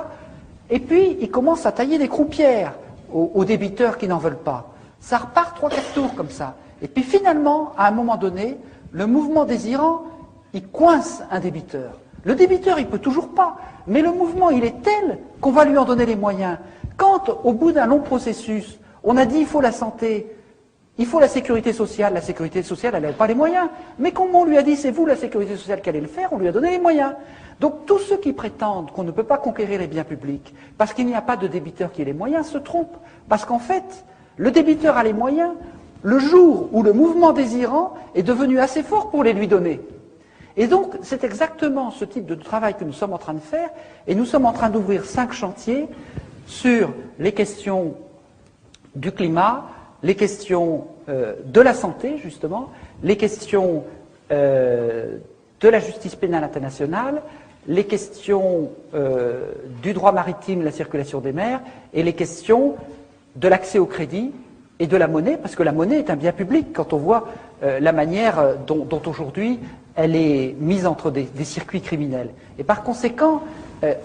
Et puis, il commence à tailler des croupières aux débiteurs qui n'en veulent pas. Ça repart 3-4 tours comme ça. Et puis finalement, à un moment donné, le mouvement désirant, il coince un débiteur. Le débiteur, il peut toujours pas, mais le mouvement, il est tel qu'on va lui en donner les moyens. Quand, au bout d'un long processus, on a dit il faut la santé, il faut la sécurité sociale elle n'avait pas les moyens. Mais comme on lui a dit c'est vous la sécurité sociale qui allez le faire, on lui a donné les moyens. Donc tous ceux qui prétendent qu'on ne peut pas conquérir les biens publics parce qu'il n'y a pas de débiteur qui ait les moyens se trompent. Parce qu'en fait, le débiteur a les moyens le jour où le mouvement désirant est devenu assez fort pour les lui donner. Et donc c'est exactement ce type de travail que nous sommes en train de faire, et nous sommes en train d'ouvrir 5 chantiers sur les questions du climat, les questions de la santé, justement, les questions de la justice pénale internationale, les questions du droit maritime, la circulation des mers, et les questions de l'accès au crédit et de la monnaie, parce que la monnaie est un bien public quand on voit la manière dont aujourd'hui elle est mise entre des circuits criminels. Et par conséquent,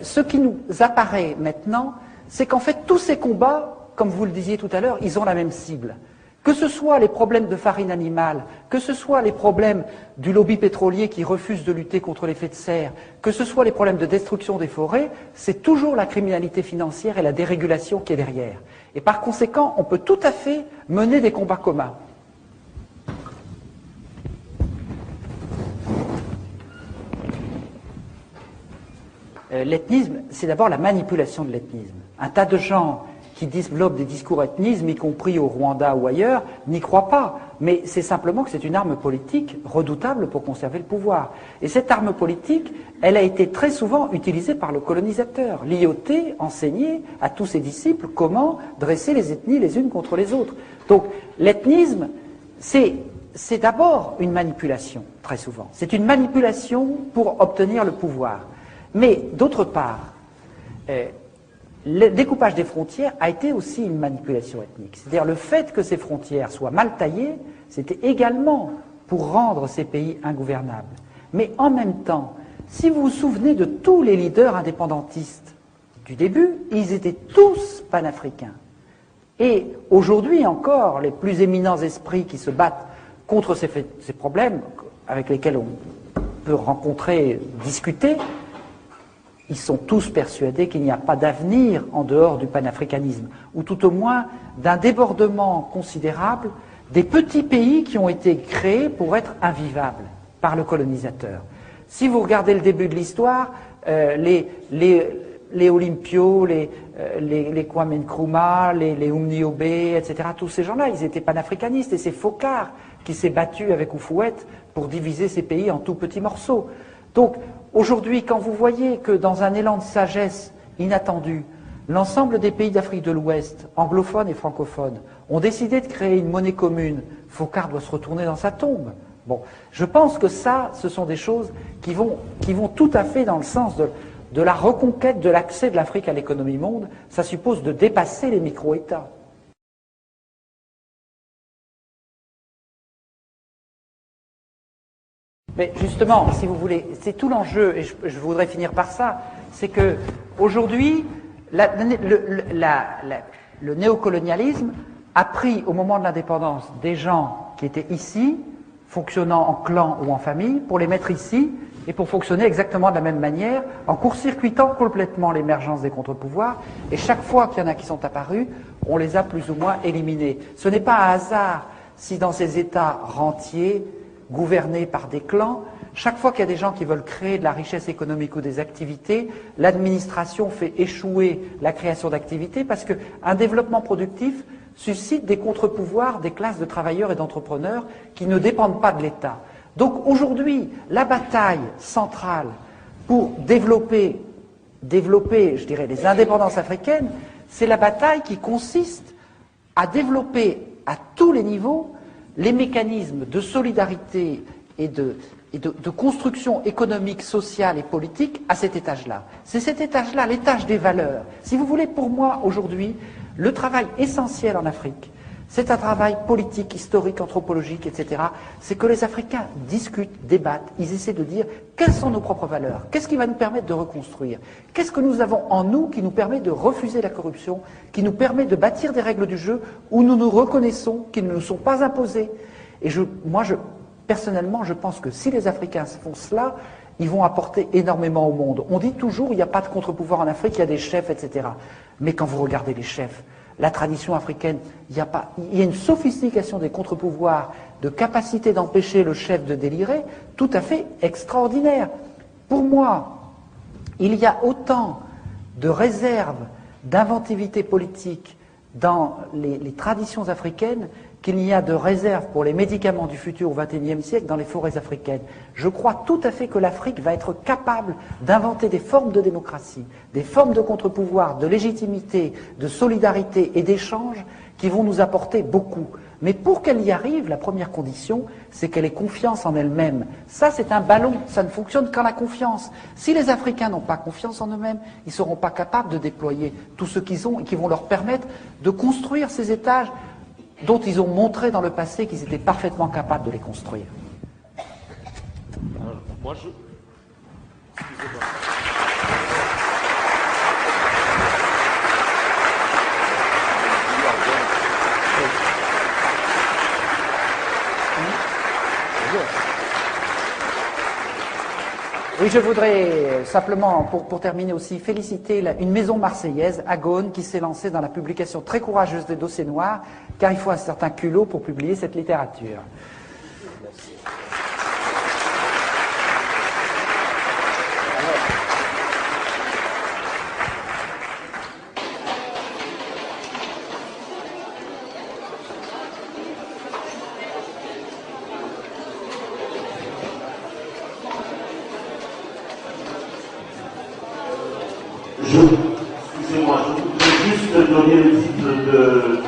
ce qui nous apparaît maintenant, c'est qu'en fait tous ces combats, comme vous le disiez tout à l'heure, ils ont la même cible. Que ce soit les problèmes de farine animale, que ce soit les problèmes du lobby pétrolier qui refuse de lutter contre l'effet de serre, que ce soit les problèmes de destruction des forêts, c'est toujours la criminalité financière et la dérégulation qui est derrière. Et par conséquent, on peut tout à fait mener des combats communs. L'ethnisme, c'est d'abord la manipulation de l'ethnisme. Un tas de gens qui développent des discours ethnismes, y compris au Rwanda ou ailleurs, n'y croient pas. Mais c'est simplement que c'est une arme politique redoutable pour conserver le pouvoir. Et cette arme politique, elle a été très souvent utilisée par le colonisateur. L'IOT enseignait à tous ses disciples comment dresser les ethnies les unes contre les autres. Donc l'ethnisme, c'est d'abord une manipulation, très souvent. C'est une manipulation pour obtenir le pouvoir. Mais d'autre part, le découpage des frontières a été aussi une manipulation ethnique. C'est-à-dire le fait que ces frontières soient mal taillées, c'était également pour rendre ces pays ingouvernables. Mais en même temps, si vous vous souvenez de tous les leaders indépendantistes du début, ils étaient tous panafricains. Et aujourd'hui encore, les plus éminents esprits qui se battent contre ces problèmes, avec lesquels on peut rencontrer, discuter, ils sont tous persuadés qu'il n'y a pas d'avenir en dehors du panafricanisme, ou tout au moins d'un débordement considérable des petits pays qui ont été créés pour être invivables par le colonisateur. Si vous regardez le début de l'histoire, les Olympio, les Kwame Nkrumah, les Umniobé, etc., tous ces gens-là, ils étaient panafricanistes, et c'est Focard qui s'est battu avec Houphouët pour diviser ces pays en tout petits morceaux. Donc, aujourd'hui, quand vous voyez que dans un élan de sagesse inattendu, l'ensemble des pays d'Afrique de l'Ouest, anglophones et francophones, ont décidé de créer une monnaie commune, Focard doit se retourner dans sa tombe. Bon, je pense que ça, ce sont des choses qui vont tout à fait dans le sens de la reconquête de l'accès de l'Afrique à l'économie monde. Ça suppose de dépasser les micro-États. Mais justement, si vous voulez, c'est tout l'enjeu, et je voudrais finir par ça, c'est que aujourd'hui, le néocolonialisme a pris au moment de l'indépendance des gens qui étaient ici, fonctionnant en clan ou en famille, pour les mettre ici et pour fonctionner exactement de la même manière, en court-circuitant complètement l'émergence des contre-pouvoirs. Et chaque fois qu'il y en a qui sont apparus, on les a plus ou moins éliminés. Ce n'est pas un hasard si dans ces États rentiers, gouvernés par des clans, chaque fois qu'il y a des gens qui veulent créer de la richesse économique ou des activités, l'administration fait échouer la création d'activités parce qu'un développement productif suscite des contre-pouvoirs des classes de travailleurs et d'entrepreneurs qui ne dépendent pas de l'État. Donc aujourd'hui, la bataille centrale pour développer, je dirais, les indépendances africaines, c'est la bataille qui consiste à développer à tous les niveaux les mécanismes de solidarité et de construction économique, sociale et politique à cet étage-là. C'est cet étage-là, l'étage des valeurs. Si vous voulez, pour moi, aujourd'hui, le travail essentiel en Afrique, c'est un travail politique, historique, anthropologique, etc. C'est que les Africains discutent, débattent, ils essaient de dire quelles sont nos propres valeurs, qu'est-ce qui va nous permettre de reconstruire, qu'est-ce que nous avons en nous qui nous permet de refuser la corruption, qui nous permet de bâtir des règles du jeu où nous nous reconnaissons, qui ne nous sont pas imposées. Et personnellement, je pense que si les Africains font cela, ils vont apporter énormément au monde. On dit toujours il n'y a pas de contre-pouvoir en Afrique, il y a des chefs, etc. Mais quand vous regardez les chefs, la tradition africaine, il y a une sophistication des contre-pouvoirs, de capacité d'empêcher le chef de délirer, tout à fait extraordinaire. Pour moi, il y a autant de réserves d'inventivité politique dans les traditions africaines qu'il n'y a de réserve pour les médicaments du futur au XXIe siècle dans les forêts africaines. Je crois tout à fait que l'Afrique va être capable d'inventer des formes de démocratie, des formes de contre-pouvoir, de légitimité, de solidarité et d'échange qui vont nous apporter beaucoup. Mais pour qu'elle y arrive, la première condition, c'est qu'elle ait confiance en elle-même. Ça, c'est un ballon, ça ne fonctionne qu'en la confiance. Si les Africains n'ont pas confiance en eux-mêmes, ils ne seront pas capables de déployer tout ce qu'ils ont et qui vont leur permettre de construire ces étages dont ils ont montré dans le passé qu'ils étaient parfaitement capables de les construire. Alors, moi, excusez-moi. Oui, je voudrais simplement, pour terminer aussi, féliciter une maison marseillaise, Agone, qui s'est lancée dans la publication très courageuse des dossiers noirs, car il faut un certain culot pour publier cette littérature. Excusez-moi, je voudrais juste donner le titre de